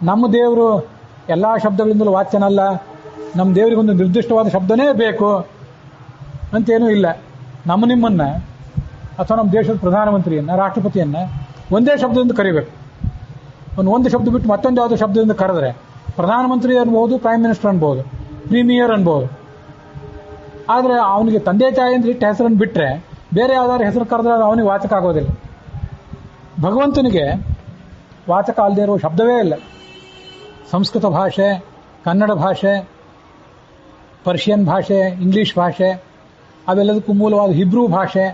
ನಮ್ಮ ದೇವರು ಎಲ್ಲ ಶಬ್ದಗಳಿಂದಲೂ ವಾಚ್ಯನಲ್ಲ, ನಮ್ಮ ದೇವರಿಗೊಂದು ನಿರ್ದಿಷ್ಟವಾದ ಶಬ್ದನೇ ಬೇಕು ಅಂತೇನೂ ಇಲ್ಲ. ನಿಮ್ಮನ್ನ ಅಥವಾ ನಮ್ಮ ದೇಶದ ಪ್ರಧಾನಮಂತ್ರಿಯನ್ನ, ರಾಷ್ಟ್ರಪತಿಯನ್ನ ಒಂದೇ ಶಬ್ದದಿಂದ ಕರಿಬೇಕು. ಒಂದು ಶಬ್ದ ಬಿಟ್ಟು ಮತ್ತೊಂದು ಯಾವುದೋ ಶಬ್ದದಿಂದ ಕರೆದ್ರೆ ಪ್ರಧಾನಮಂತ್ರಿ ಅನ್ಬೋದು, ಪ್ರೈಮ್ ಮಿನಿಸ್ಟರ್ ಅನ್ಬೋದು, ಪ್ರೀಮಿಯರ್ ಅನ್ಬೋದು. ಆದರೆ ಅವನಿಗೆ ತಂದೆ ತಾಯಿ ಅಂದ್ರೆ ಇಟ್ಟು ಹೆಸರನ್ನು ಬಿಟ್ಟರೆ ಬೇರೆ ಯಾವ್ದಾದ್ರು ಹೆಸರು ಕರೆದ್ರೆ ಅವನಿಗೆ ವಾಚಕ ಆಗೋದಿಲ್ಲ. ಭಗವಂತನಿಗೆ ವಾಚಕ ಅಲ್ಲದೆ ಇರುವ ಶಬ್ದವೇ ಇಲ್ಲ. ಸಂಸ್ಕೃತ ಭಾಷೆ, ಕನ್ನಡ ಭಾಷೆ, ಪರ್ಷಿಯನ್ ಭಾಷೆ, ಇಂಗ್ಲಿಷ್ ಭಾಷೆ, ಅವೆಲ್ಲದಕ್ಕೂ ಮೂಲವಾದ ಹಿಬ್ರೂ ಭಾಷೆ,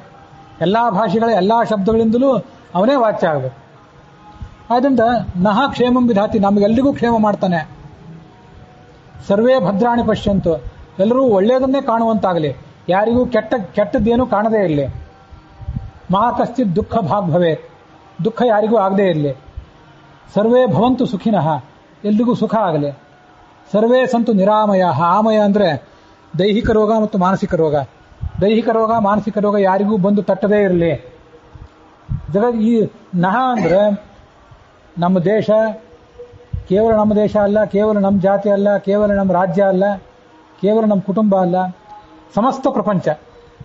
ಎಲ್ಲ ಭಾಷೆಗಳ ಎಲ್ಲ ಶಬ್ದಗಳಿಂದಲೂ ಅವನೇ ವಾಚ್ಯ ಆಗಬೇಕು. ಆದ್ದರಿಂದ ನಹ ಕ್ಷೇಮಂ ವಿಧಾತಿ, ನಮಗೆಲ್ಲರಿಗೂ ಕ್ಷೇಮ ಮಾಡ್ತಾನೆ. ಸರ್ವೇ ಭದ್ರಾಣಿ ಪಶ್ಯಂತು, ಎಲ್ಲರೂ ಒಳ್ಳೆಯದನ್ನೇ ಕಾಣುವಂತಾಗಲಿ, ಯಾರಿಗೂ ಕೆಟ್ಟದ್ದೇನೂ ಕಾಣದೇ ಇರಲಿ. ಮಾ ಕಶ್ಚಿತ್ ದುಃಖ ಭಾಗ್ ಭವೇತ್, ದುಃಖ ಯಾರಿಗೂ ಆಗದೇ ಇರಲಿ. ಸರ್ವೇ ಭವಂತು ಸುಖಿನಃ, ಎಲ್ರಿಗೂ ಸುಖ ಆಗಲಿ. ಸರ್ವೇ ಸಂತು ನಿರಾಮಯ, ಆಮಯ ಅಂದರೆ ದೈಹಿಕ ರೋಗ ಮತ್ತು ಮಾನಸಿಕ ರೋಗ. ದೈಹಿಕ ರೋಗ, ಮಾನಸಿಕ ರೋಗ ಯಾರಿಗೂ ಬಂದು ತಟ್ಟದೇ ಇರಲಿ. ಈ ನಹ ಅಂದರೆ ನಮ್ಮ ದೇಶ, ಕೇವಲ ನಮ್ಮ ದೇಶ ಅಲ್ಲ, ಕೇವಲ ನಮ್ಮ ಜಾತಿ ಅಲ್ಲ, ಕೇವಲ ನಮ್ಮ ರಾಜ್ಯ ಅಲ್ಲ, ಕೇವಲ ನಮ್ಮ ಕುಟುಂಬ ಅಲ್ಲ, ಸಮಸ್ತ ಪ್ರಪಂಚ.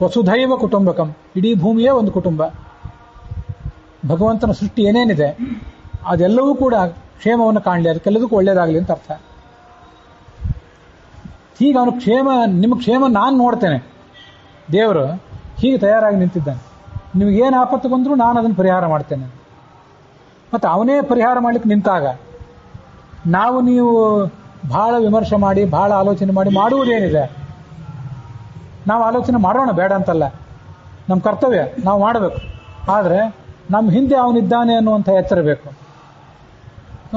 ವಸುಧೈವ ಕುಟುಂಬಕಂ, ಇಡೀ ಭೂಮಿಯೇ ಒಂದು ಕುಟುಂಬ. ಭಗವಂತನ ಸೃಷ್ಟಿ ಏನೇನಿದೆ ಅದೆಲ್ಲವೂ ಕೂಡ ಕ್ಷೇಮವನ್ನು ಕಾಣಲಿ, ಅದಕ್ಕೆಲ್ಲದಕ್ಕೂ ಒಳ್ಳೇದಾಗಲಿ ಅಂತ ಅರ್ಥ. ಹೀಗೆ ಅವನು ಕ್ಷೇಮ, ನಿಮ್ಮ ಕ್ಷೇಮ ನಾನು ನೋಡ್ತೇನೆ. ದೇವರು ಹೀಗೆ ತಯಾರಾಗಿ ನಿಂತಿದ್ದಾನೆ. ನಿಮಗೇನು ಆಪತ್ತು ಬಂದರೂ ನಾನು ಅದನ್ನು ಪರಿಹಾರ ಮಾಡ್ತೇನೆ. ಮತ್ತು ಅವನೇ ಪರಿಹಾರ ಮಾಡಲಿಕ್ಕೆ ನಿಂತಾಗ ನೀವು ಬಹಳ ವಿಮರ್ಶೆ ಮಾಡಿ, ಬಹಳ ಆಲೋಚನೆ ಮಾಡಿ ಮಾಡುವುದೇನಿದೆ? ನಾವು ಆಲೋಚನೆ ಮಾಡೋಣ, ಬೇಡ ಅಂತಲ್ಲ, ನಮ್ಮ ಕರ್ತವ್ಯ ನಾವು ಮಾಡಬೇಕು. ಆದರೆ ನಮ್ಮ ಹಿಂದೆ ಅವನಿದ್ದಾನೆ ಅನ್ನುವಂಥ ಎಚ್ಚರ ಬೇಕು.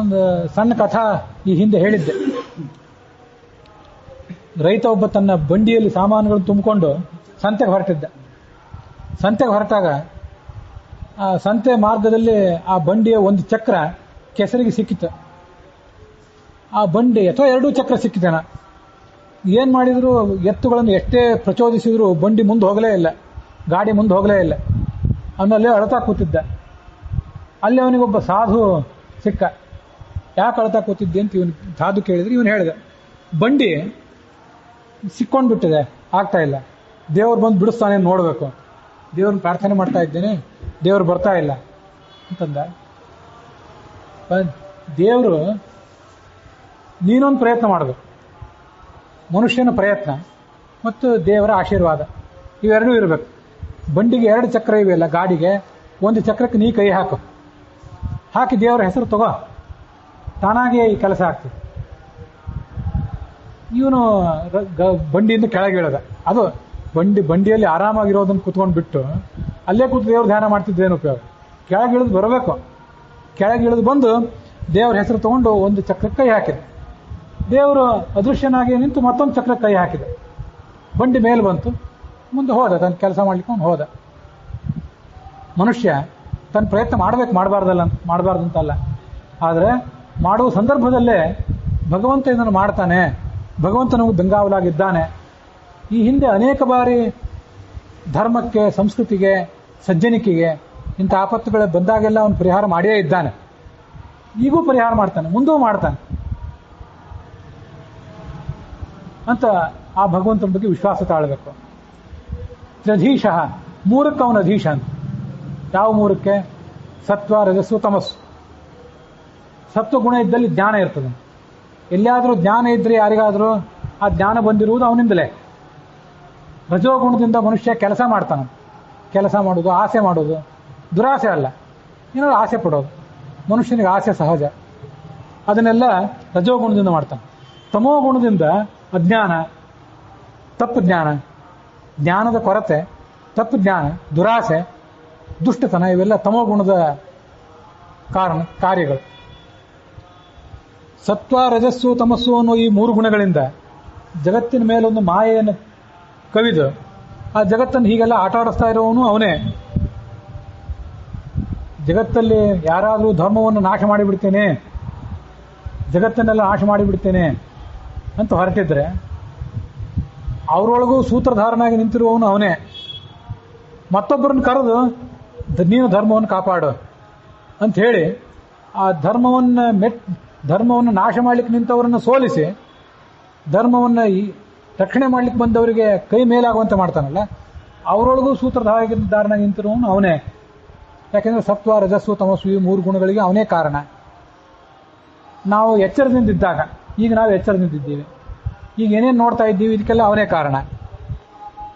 ಒಂದು ಸಣ್ಣ ಕಥಾ ಈ ಹಿಂದೆ ಹೇಳಿದ್ದೆ. ರೈತ ಒಬ್ಬ ತನ್ನ ಬಂಡಿಯಲ್ಲಿ ಸಾಮಾನುಗಳು ತುಂಬಿಕೊಂಡು ಸಂತೆಗೆ ಹೊರಟಿದ್ದ. ಸಂತೆಗೆ ಹೊರಟಾಗ ಆ ಸಂತೆ ಮಾರ್ಗದಲ್ಲಿ ಆ ಬಂಡಿಯ ಒಂದು ಚಕ್ರ ಕೆಸರಿಗೆ ಸಿಕ್ಕಿತು. ಆ ಬಂಡಿ ಅಥವಾ ಎರಡೂ ಚಕ್ರ ಸಿಕ್ಕಿತೇನ. ಏನು ಮಾಡಿದ್ರು, ಎತ್ತುಗಳನ್ನು ಎಷ್ಟೇ ಪ್ರಚೋದಿಸಿದ್ರು ಬಂಡಿ ಮುಂದೆ ಹೋಗಲೇ ಇಲ್ಲ, ಗಾಡಿ ಮುಂದೆ ಹೋಗಲೇ ಇಲ್ಲ. ಅವನಲ್ಲೇ ಅಳ್ತಾ ಕೂತಿದ್ದ. ಅಲ್ಲಿ ಅವನಿಗೊಬ್ಬ ಸಾಧು ಸಿಕ್ಕ. ಯಾಕೆ ಅಳ್ತಾ ಕೂತಿದ್ದೆ ಅಂತ ಇವನು ಸಾಧು ಕೇಳಿದ್ರೆ ಇವನು ಹೇಳಿದ, ಬಂಡಿ ಸಿಕ್ಕೊಂಡು ಬಿಟ್ಟಿದೆ, ಆಗ್ತಾ ಇಲ್ಲ, ದೇವ್ರು ಬಂದು ಬಿಡಿಸ್ತಾನೆ ನೋಡಬೇಕು, ದೇವ್ರನ್ನ ಪ್ರಾರ್ಥನೆ ಮಾಡ್ತಾ ಇದ್ದೇನೆ, ದೇವ್ರು ಬರ್ತಾ ಇಲ್ಲ ಅಂತಂದ. ದೇವರು ನೀನೊಂದು ಪ್ರಯತ್ನ ಮಾಡಬೇಕು. ಮನುಷ್ಯನ ಪ್ರಯತ್ನ ಮತ್ತು ದೇವರ ಆಶೀರ್ವಾದ ಇವೆರಡೂ ಇರಬೇಕು. ಬಂಡಿಗೆ 2 ಚಕ್ರ ಇವೆಯಲ್ಲ, ಗಾಡಿಗೆ ಒಂದು ಚಕ್ರಕ್ಕೆ ನೀ ಕೈ ಹಾಕಿ ದೇವರ ಹೆಸರು ತಗೋ, ತಾನಾಗಿಯೇ ಈ ಕೆಲಸ ಆಗ್ತದೆ. ಇವನು ಬಂಡಿಯಿಂದ ಕೆಳಗೆ ಇಳದ. ಅದು ಬಂಡಿಯಲ್ಲಿ ಆರಾಮಾಗಿರೋದನ್ನು ಕುತ್ಕೊಂಡು ಬಿಟ್ಟು ಅಲ್ಲೇ ಕೂತು ದೇವ್ರ ಧ್ಯಾನ ಮಾಡ್ತಿದ್ದೇನು ಉಪಯೋಗ? ಕೆಳಗೆ ಇಳಿದು ಬರಬೇಕು. ಕೆಳಗೆ ಇಳಿದು ಬಂದು ದೇವರ ಹೆಸರು ತಗೊಂಡು ಒಂದು ಚಕ್ರಕ್ಕೆ ಕೈ ಹಾಕಿದೆ. ದೇವರು ಅದೃಶ್ಯನಾಗಿ ನಿಂತು ಮತ್ತೊಂದು ಚಕ್ರಕ್ಕೆ ಕೈ ಹಾಕಿದೆ. ಬಂಡಿ ಮೇಲೆ ಬಂತು, ಮುಂದೆ ಹೋದ, ತನ್ನ ಕೆಲಸ ಮಾಡ್ಲಿಕ್ಕೆ ಹೋದ. ಮನುಷ್ಯ ತನ್ನ ಪ್ರಯತ್ನ ಮಾಡಬಾರ್ದಂತಲ್ಲ, ಆದರೆ ಮಾಡುವ ಸಂದರ್ಭದಲ್ಲೇ ಭಗವಂತ ಇದನ್ನು ಮಾಡ್ತಾನೆ, ಭಗವಂತನಿಗೂ ಬೆಂಗಾವಲಾಗಿದ್ದಾನೆ. ಈ ಹಿಂದೆ ಅನೇಕ ಬಾರಿ ಧರ್ಮಕ್ಕೆ, ಸಂಸ್ಕೃತಿಗೆ, ಸಜ್ಜನಿಕೆಗೆ ಇಂಥ ಆಪತ್ತುಗಳು ಬಂದಾಗೆಲ್ಲ ಅವನು ಪರಿಹಾರ ಮಾಡಿಯೇ ಇದ್ದಾನೆ. ಈಗೂ ಪರಿಹಾರ ಮಾಡ್ತಾನೆ, ಮುಂದೂ ಮಾಡ್ತಾನೆ ಅಂತ ಆ ಭಗವಂತನ ಬಗ್ಗೆ ವಿಶ್ವಾಸ ತಾಳಬೇಕು. ತ್ರಧೀಶಃ, 3ಕ್ಕೆ ಅವನ ಅಧೀಶ ಅಂತ. ಯಾವ 3ಕ್ಕೆ? ಸತ್ವ, ರಜಸ್ಸು, ತಮಸ್ಸು. ಸತ್ವಗುಣ ಇದ್ದಲ್ಲಿ ಜ್ಞಾನ ಇರ್ತದೆ. ಎಲ್ಲಿಯಾದರೂ ಜ್ಞಾನ ಇದ್ರೆ ಯಾರಿಗಾದರೂ ಆ ಜ್ಞಾನ ಬಂದಿರುವುದು ಅವನಿಂದಲೇ. ರಜೋಗುಣದಿಂದ ಮನುಷ್ಯ ಕೆಲಸ ಮಾಡ್ತಾನೆ. ಕೆಲಸ ಮಾಡೋದು, ಆಸೆ ಮಾಡೋದು, ದುರಾಸೆ ಅಲ್ಲ, ಏನಾದ್ರು ಆಸೆ ಪಡೋದು. ಮನುಷ್ಯನಿಗೆ ಆಸೆ ಸಹಜ, ಅದನ್ನೆಲ್ಲ ರಜೋಗುಣದಿಂದ ಮಾಡ್ತಾನೆ. ತಮೋ ಗುಣದಿಂದ ಅಜ್ಞಾನ, ತಪ್ಪು ಜ್ಞಾನ, ಜ್ಞಾನದ ಕೊರತೆ, ತಪ್ಪು ಜ್ಞಾನ, ದುರಾಸೆ, ದುಷ್ಟತನ, ಇವೆಲ್ಲ ತಮೋಗುಣದ ಕಾರ್ಯಗಳು. ಸತ್ವ, ರಜಸ್ಸು, ತಮಸ್ಸು ಅನ್ನೋ ಈ 3 ಗುಣಗಳಿಂದ ಜಗತ್ತಿನ ಮೇಲೊಂದು ಮಾಯೆಯನ್ನು ಕವಿದು ಆ ಜಗತ್ತನ್ನು ಹೀಗೆಲ್ಲ ಆಟ ಆಡಿಸ್ತಾ ಇರೋವನು ಅವನೇ. ಜಗತ್ತಲ್ಲಿ ಯಾರಾದರೂ ಧರ್ಮವನ್ನು ನಾಶ ಮಾಡಿಬಿಡ್ತೇನೆ, ಜಗತ್ತನ್ನೆಲ್ಲ ನಾಶ ಮಾಡಿಬಿಡ್ತೇನೆ ಅಂತ ಹೊರಟಿದ್ರೆ ಅವರೊಳಗೂ ಸೂತ್ರಧಾರನಾಗಿ ನಿಂತಿರುವವನು ಅವನೇ. ಮತ್ತೊಬ್ಬರನ್ನು ಕರೆದು ನೀನು ಧರ್ಮವನ್ನು ಕಾಪಾಡು ಅಂತ ಹೇಳಿ ಆ ಧರ್ಮವನ್ನು ನಾಶ ಮಾಡಲಿಕ್ಕೆ ನಿಂತವರನ್ನು ಸೋಲಿಸಿ ಧರ್ಮವನ್ನು ರಕ್ಷಣೆ ಮಾಡಲಿಕ್ಕೆ ಬಂದವರಿಗೆ ಕೈ ಮೇಲಾಗುವಂತೆ ಮಾಡ್ತಾನಲ್ಲ, ಅವರೊಳಗೂ ಸೂತ್ರಧಾರನಾಗಿ ನಿಂತಿರುವವನು ಅವನೇ. ಯಾಕೆಂದರೆ ಸತ್ವ, ರಜಸ್ಸು, ತಮಸ್ಸು ಈ 3 ಗುಣಗಳಿಗೆ ಅವನೇ ಕಾರಣ. ನಾವು ಎಚ್ಚರದಿಂದಿದ್ದಾಗ, ಈಗ ನಾವು ಎಚ್ಚರದಿಂದಿದ್ದೀವಿ, ಈಗ ಏನೇನು ನೋಡ್ತಾ ಇದ್ದೀವಿ, ಇದಕ್ಕೆಲ್ಲ ಅವನೇ ಕಾರಣ.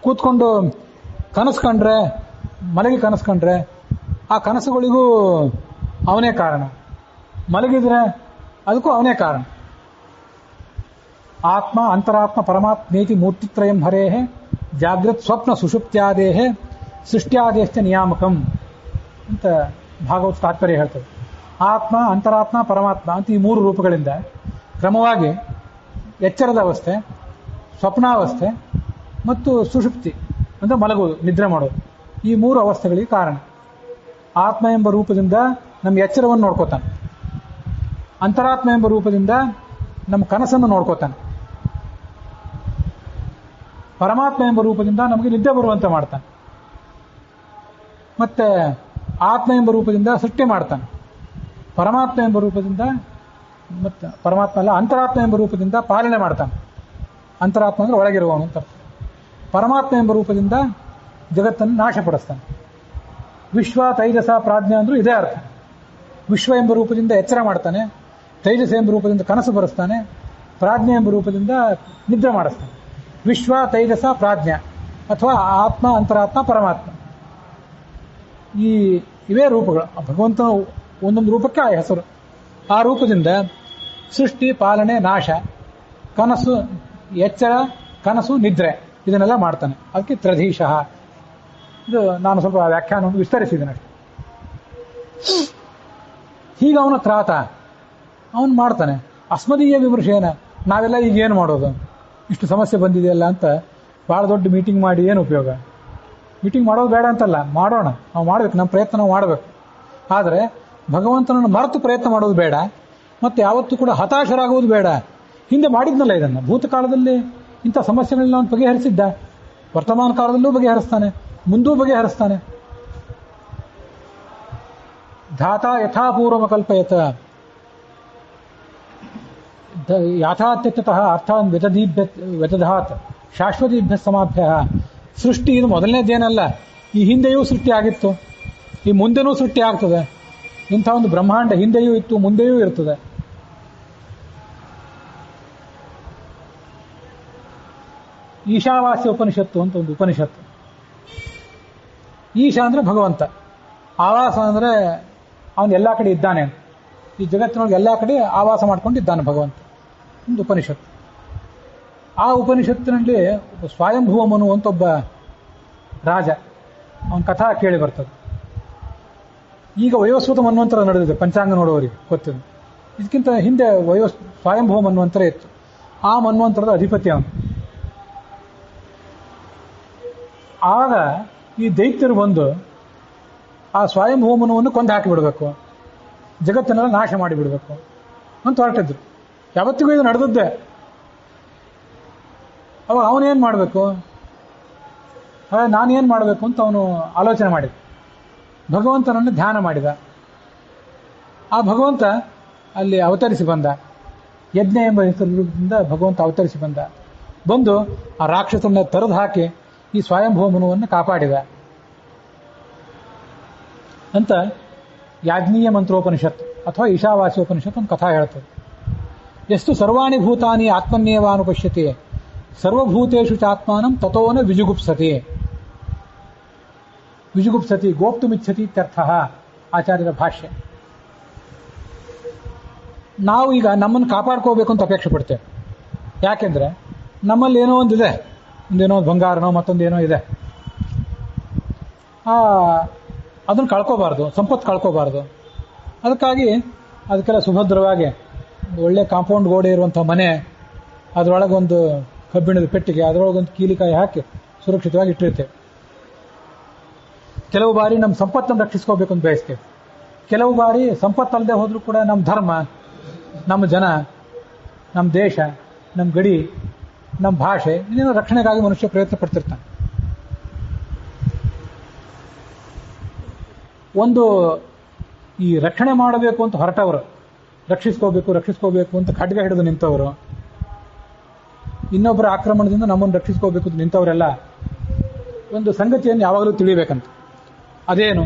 ಕೂತ್ಕೊಂಡು ಕನಸ್ಕೊಂಡ್ರೆ, ಮಲಗಿ ಕನಸ್ಕೊಂಡ್ರೆ ಆ ಕನಸುಗಳಿಗೂ ಅವನೇ ಕಾರಣ. ಮಲಗಿದ್ರೆ ಅದಕ್ಕೂ ಅವನೇ ಕಾರಣ. ಆತ್ಮ ಅಂತರಾತ್ಮ ಪರಮಾತ್ಮೇತಿ ಮೂರ್ತಿತ್ರಯಂ ಹರೇಹೇ ಜಾಗೃತ್ ಸ್ವಪ್ನ ಸುಷುಪ್ತ್ಯಾದೇಹೇ ಸೃಷ್ಟ್ಯಾದೇಶ್ಚ ನಿಯಾಮಕಂ ಅಂತ ಭಾಗವತ ತಾತ್ಪರ್ಯ ಹೇಳ್ತದೆ. ಆತ್ಮ, ಅಂತರಾತ್ಮ, ಪರಮಾತ್ಮ ಅಂತ ಈ 3 ರೂಪಗಳಿಂದ ಕ್ರಮವಾಗಿ ಎಚ್ಚರದ ಅವಸ್ಥೆ, ಸ್ವಪ್ನಾವಸ್ಥೆ ಮತ್ತು ಸುಷುಪ್ತಿ ಅಂದರೆ ಮಲಗುವುದು, ನಿದ್ರೆ ಮಾಡೋದು, ಈ 3 ಅವಸ್ಥೆಗಳಿಗೆ ಕಾರಣ. ಆತ್ಮ ಎಂಬ ರೂಪದಿಂದ ನಮ್ಮ ಎಚ್ಚರವನ್ನು ನೋಡ್ಕೋತಾನೆ, ಅಂತರಾತ್ಮ ಎಂಬ ರೂಪದಿಂದ ನಮ್ಮ ಕನಸನ್ನು ನೋಡ್ಕೋತಾನೆ, ಪರಮಾತ್ಮ ಎಂಬ ರೂಪದಿಂದ ನಮಗೆ ನಿದ್ದೆ ಬರುವಂತೆ ಮಾಡ್ತಾನೆ, ಮತ್ತೆ ಆತ್ಮ ಎಂಬ ರೂಪದಿಂದ ಸೃಷ್ಟಿ ಮಾಡ್ತಾನೆ, ಪರಮಾತ್ಮ ಎಂಬ ರೂಪದಿಂದ, ಮತ್ತೆ ಪರಮಾತ್ಮ ಅಲ್ಲ, ಅಂತರಾತ್ಮ ಎಂಬ ರೂಪದಿಂದ ಪಾಲನೆ ಮಾಡ್ತಾನೆ. ಅಂತರಾತ್ಮ ಅಂದರೆ ಒಳಗಿರುವವನು ಅಂತ. ಪರಮಾತ್ಮ ಎಂಬ ರೂಪದಿಂದ ಜಗತ್ತನ್ನು ನಾಶಪಡಿಸ್ತಾನೆ. ವಿಶ್ವ, ತೈಜಸ, ಪ್ರಾಜ್ಞೆ ಅಂದ್ರೂ ಇದೇ ಅರ್ಥ. ವಿಶ್ವ ಎಂಬ ರೂಪದಿಂದ ಎಚ್ಚರ ಮಾಡ್ತಾನೆ, ತೈಜಸ ಎಂಬ ರೂಪದಿಂದ ಕನಸು ಬರೆಸ್ತಾನೆ, ಪ್ರಾಜ್ಞೆ ಎಂಬ ರೂಪದಿಂದ ನಿದ್ರೆ ಮಾಡಿಸ್ತಾನೆ. ವಿಶ್ವ, ತೈಜಸ, ಪ್ರಾಜ್ಞೆ ಅಥವಾ ಆತ್ಮ, ಅಂತರಾತ್ಮ, ಪರಮಾತ್ಮ, ಇವೇ ರೂಪಗಳು. ಭಗವಂತನ ಒಂದೊಂದು ರೂಪಕ್ಕೆ ಆ ಹೆಸರು. ಆ ರೂಪದಿಂದ ಸೃಷ್ಟಿ, ಪಾಲನೆ, ನಾಶ, ಕನಸು, ಎಚ್ಚರ, ಕನಸು, ನಿದ್ರೆ ಇದನ್ನೆಲ್ಲ ಮಾಡ್ತಾನೆ. ಅದಕ್ಕೆ ತ್ರಧೀಶಃ. ಇದು ನಾನು ಸ್ವಲ್ಪ ವ್ಯಾಖ್ಯಾನವನ್ನು ವಿಸ್ತರಿಸಿದ್ದೇನೆ ಅಷ್ಟೆ. ಹೀಗೆ ಅವನ ತ್ರಾತ ಅವನು ಮಾಡ್ತಾನೆ. ಅಸ್ಮದೀಯ ವಿಮರ್ಶೆನ ನಾವೆಲ್ಲ ಈಗ ಏನು ಮಾಡೋದು, ಇಷ್ಟು ಸಮಸ್ಯೆ ಬಂದಿದೆಯಲ್ಲ ಅಂತ ಭಾಳ ದೊಡ್ಡ ಮೀಟಿಂಗ್ ಮಾಡಿ ಏನು ಉಪಯೋಗ? ಮೀಟಿಂಗ್ ಮಾಡೋದು ಬೇಡ ಅಂತಲ್ಲ, ಮಾಡೋಣ, ನಾವು ಮಾಡಬೇಕು, ನಮ್ಮ ಪ್ರಯತ್ನ ನಾವು ಮಾಡಬೇಕು. ಆದರೆ ಭಗವಂತನನ್ನು ಮರೆತು ಪ್ರಯತ್ನ ಮಾಡೋದು ಬೇಡ, ಮತ್ತು ಯಾವತ್ತೂ ಕೂಡ ಹತಾಶರಾಗುವುದು ಬೇಡ. ಹಿಂದೆ ಮಾಡಿದ್ನಲ್ಲ ಇದನ್ನು, ಭೂತಕಾಲದಲ್ಲಿ ಇಂಥ ಸಮಸ್ಯೆಗಳನ್ನ ಅವನು ಬಗೆಹರಿಸಿದ್ದ, ವರ್ತಮಾನ ಕಾಲದಲ್ಲೂ ಬಗೆಹರಿಸ್ತಾನೆ, ಮುಂದೂ ಬಗೆಹರಿಸ್ತಾನೆ. ಧಾತಾ ಯಥಾಪೂರ್ವಮ ಕಲ್ಪಯತ ಯಾಥಾತ್ಯತಃ ಅರ್ಥಾನ್ ವ್ಯತಧಾತ್ ಶಾಶ್ವತೀಭ್ಯ ಸಮಾಭ್ಯ. ಸೃಷ್ಟಿ ಇದು ಮೊದಲನೇದೇನಲ್ಲ, ಈ ಹಿಂದೆಯೂ ಸೃಷ್ಟಿ ಆಗಿತ್ತು, ಈ ಮುಂದೆನೂ ಸೃಷ್ಟಿ ಆಗ್ತದೆ. ಇಂಥ ಒಂದು ಬ್ರಹ್ಮಾಂಡ ಹಿಂದೆಯೂ ಇತ್ತು, ಮುಂದೆಯೂ ಇರ್ತದೆ. ಈಶಾವಾಸ್ಯ ಉಪನಿಷತ್ತು ಅಂತ ಒಂದು ಉಪನಿಷತ್ತು. ಈಶಾ ಅಂದರೆ ಭಗವಂತ, ಆವಾಸ ಅಂದರೆ ಅವನು ಎಲ್ಲ ಕಡೆ ಇದ್ದಾನೆ, ಈ ಜಗತ್ತಿನೊಳಗೆ ಎಲ್ಲ ಕಡೆ ಆವಾಸ ಮಾಡ್ಕೊಂಡಿದ್ದಾನೆ ಭಗವಂತ, ಒಂದು ಉಪನಿಷತ್ತು. ಆ ಉಪನಿಷತ್ತಿನಲ್ಲಿ ಸ್ವಯಂಭುವ ಮನು ಅಂತ ಒಬ್ಬ ರಾಜ, ಅವನ ಕಥಾ ಕೇಳಿ ಬರ್ತದೆ. ಈಗ ವಯೋಸ್ವತ ಮನ್ವಂತರ ನಡೆದಿದೆ, ಪಂಚಾಂಗ ನೋಡುವವರಿಗೆ ಗೊತ್ತಿದೆ. ಇದಕ್ಕಿಂತ ಹಿಂದೆ ಸ್ವಯಂಭುವ ಮನ್ವಂತರ ಇತ್ತು. ಆ ಮನ್ವಂತರದ ಅಧಿಪತಿ ಅವನು. ಆಗ ಈ ದೈತ್ಯರು ಬಂದು ಆ ಸ್ವಯಂಭುವ ಮನುವನ್ನು ಕೊಂದು ಹಾಕಿಬಿಡಬೇಕು, ಜಗತ್ತನ್ನೆಲ್ಲ ನಾಶ ಮಾಡಿಬಿಡಬೇಕು ಅಂತ ಹೊರಟಿದ್ರು. ಯಾವತ್ತಿಗೂ ಇದು ನಡೆದದ್ದೇ. ಅವಾಗ ಅವನೇನು ಮಾಡಬೇಕು, ನಾನೇನು ಮಾಡಬೇಕು ಅಂತ ಅವನು ಆಲೋಚನೆ ಮಾಡಿದ. ಭಗವಂತನನ್ನು ಧ್ಯಾನ ಮಾಡಿದ. ಆ ಭಗವಂತ ಅಲ್ಲಿ ಅವತರಿಸಿ ಬಂದ. ಯಜ್ಞ ಎಂಬ ಹೆಸರಿನಿಂದ ಭಗವಂತ ಅವತರಿಸಿ ಬಂದು ಆ ರಾಕ್ಷಸನ್ನ ತರದು ಹಾಕಿ ಈ ಸ್ವಯಂಭುವ ಮನುವನ್ನು ಕಾಪಾಡಿದ ಅಂತ ಯಾಜ್ಞೀಯ ಮಂತ್ರೋಪನಿಷತ್ ಅಥವಾ ಈಶಾವಾಸ್ಯೋಪನಿಷತ್ ಒಂದು ಕಥಾ ಹೇಳ್ತದೆ. ಎಷ್ಟು ಸರ್ವಾಣಿ ಭೂತಾನಿ ಆತ್ಮನ್ಯೇವಾನುಪಶ್ಯತೆ ಸರ್ವಭೂತೇಷು ಚಾತ್ಮಾನಂ ತಥೋನ ವಿಜುಗುಪ್ಸತಿ. ವಿಜುಗುಪ್ಸತಿ ಗೋಪ್ತುಮಿಚ್ಛತಿ ಇತ್ಯರ್ಥ ಆಚಾರ್ಯರ ಭಾಷ್ಯ. ನಾವು ಈಗ ನಮ್ಮನ್ನು ಕಾಪಾಡ್ಕೋಬೇಕು ಅಂತ ಅಪೇಕ್ಷೆ ಪಡ್ತೇವೆ. ಯಾಕೆಂದ್ರೆ ನಮ್ಮಲ್ಲಿ ಏನೋ ಒಂದಿದೆ, ಒಂದೇನೋ ಒಂದು ಬಂಗಾರನೋ ಮತ್ತೊಂದೇನೋ ಇದೆ, ಅದನ್ನು ಕಳ್ಕೋಬಾರ್ದು, ಸಂಪತ್ತು ಕಳ್ಕೋಬಾರ್ದು. ಅದಕ್ಕಾಗಿ ಅದಕ್ಕೆಲ್ಲ ಸುಭದ್ರವಾಗಿ ಒಳ್ಳೆ ಕಾಂಪೌಂಡ್ ಗೋಡೆ ಇರುವಂಥ ಮನೆ, ಅದರೊಳಗೊಂದು ಕಬ್ಬಿಣದ ಪೆಟ್ಟಿಗೆ, ಅದರೊಳಗೊಂದು ಕೀಲಿಕಾಯಿ ಹಾಕಿ ಸುರಕ್ಷಿತವಾಗಿ ಇಟ್ಟಿರ್ತೇವೆ. ಕೆಲವು ಬಾರಿ ನಮ್ಮ ಸಂಪತ್ತನ್ನು ರಕ್ಷಿಸ್ಕೋಬೇಕು ಅಂತ ಬಯಸ್ತೇವೆ. ಕೆಲವು ಬಾರಿ ಸಂಪತ್ತಲ್ಲದೆ ಹೋದ್ರೂ ಕೂಡ ನಮ್ಮ ಧರ್ಮ, ನಮ್ಮ ಜನ, ನಮ್ಮ ದೇಶ, ನಮ್ಮ ಗಡಿ, ನಮ್ಮ ಭಾಷೆ ಇನ್ನೇನೋ ರಕ್ಷಣೆಗಾಗಿ ಮನುಷ್ಯ ಪ್ರಯತ್ನ ಪಡ್ತಿರ್ತಾನೆ. ಒಂದು ಈ ರಕ್ಷಣೆ ಮಾಡಬೇಕು ಅಂತ ಹೊರಟವರು, ರಕ್ಷಿಸ್ಕೋಬೇಕು ಅಂತ ಖಡ್ಗ ಹಿಡಿದು ನಿಂತವರು, ಇನ್ನೊಬ್ಬರ ಆಕ್ರಮಣದಿಂದ ನಮ್ಮನ್ನು ರಕ್ಷಿಸ್ಕೋಬೇಕು ಅಂತ ನಿಂತವರೆಲ್ಲ ಒಂದು ಸಂಗತಿಯನ್ನು ಯಾವಾಗಲೂ ತಿಳಿಬೇಕಂತ. ಅದೇನು?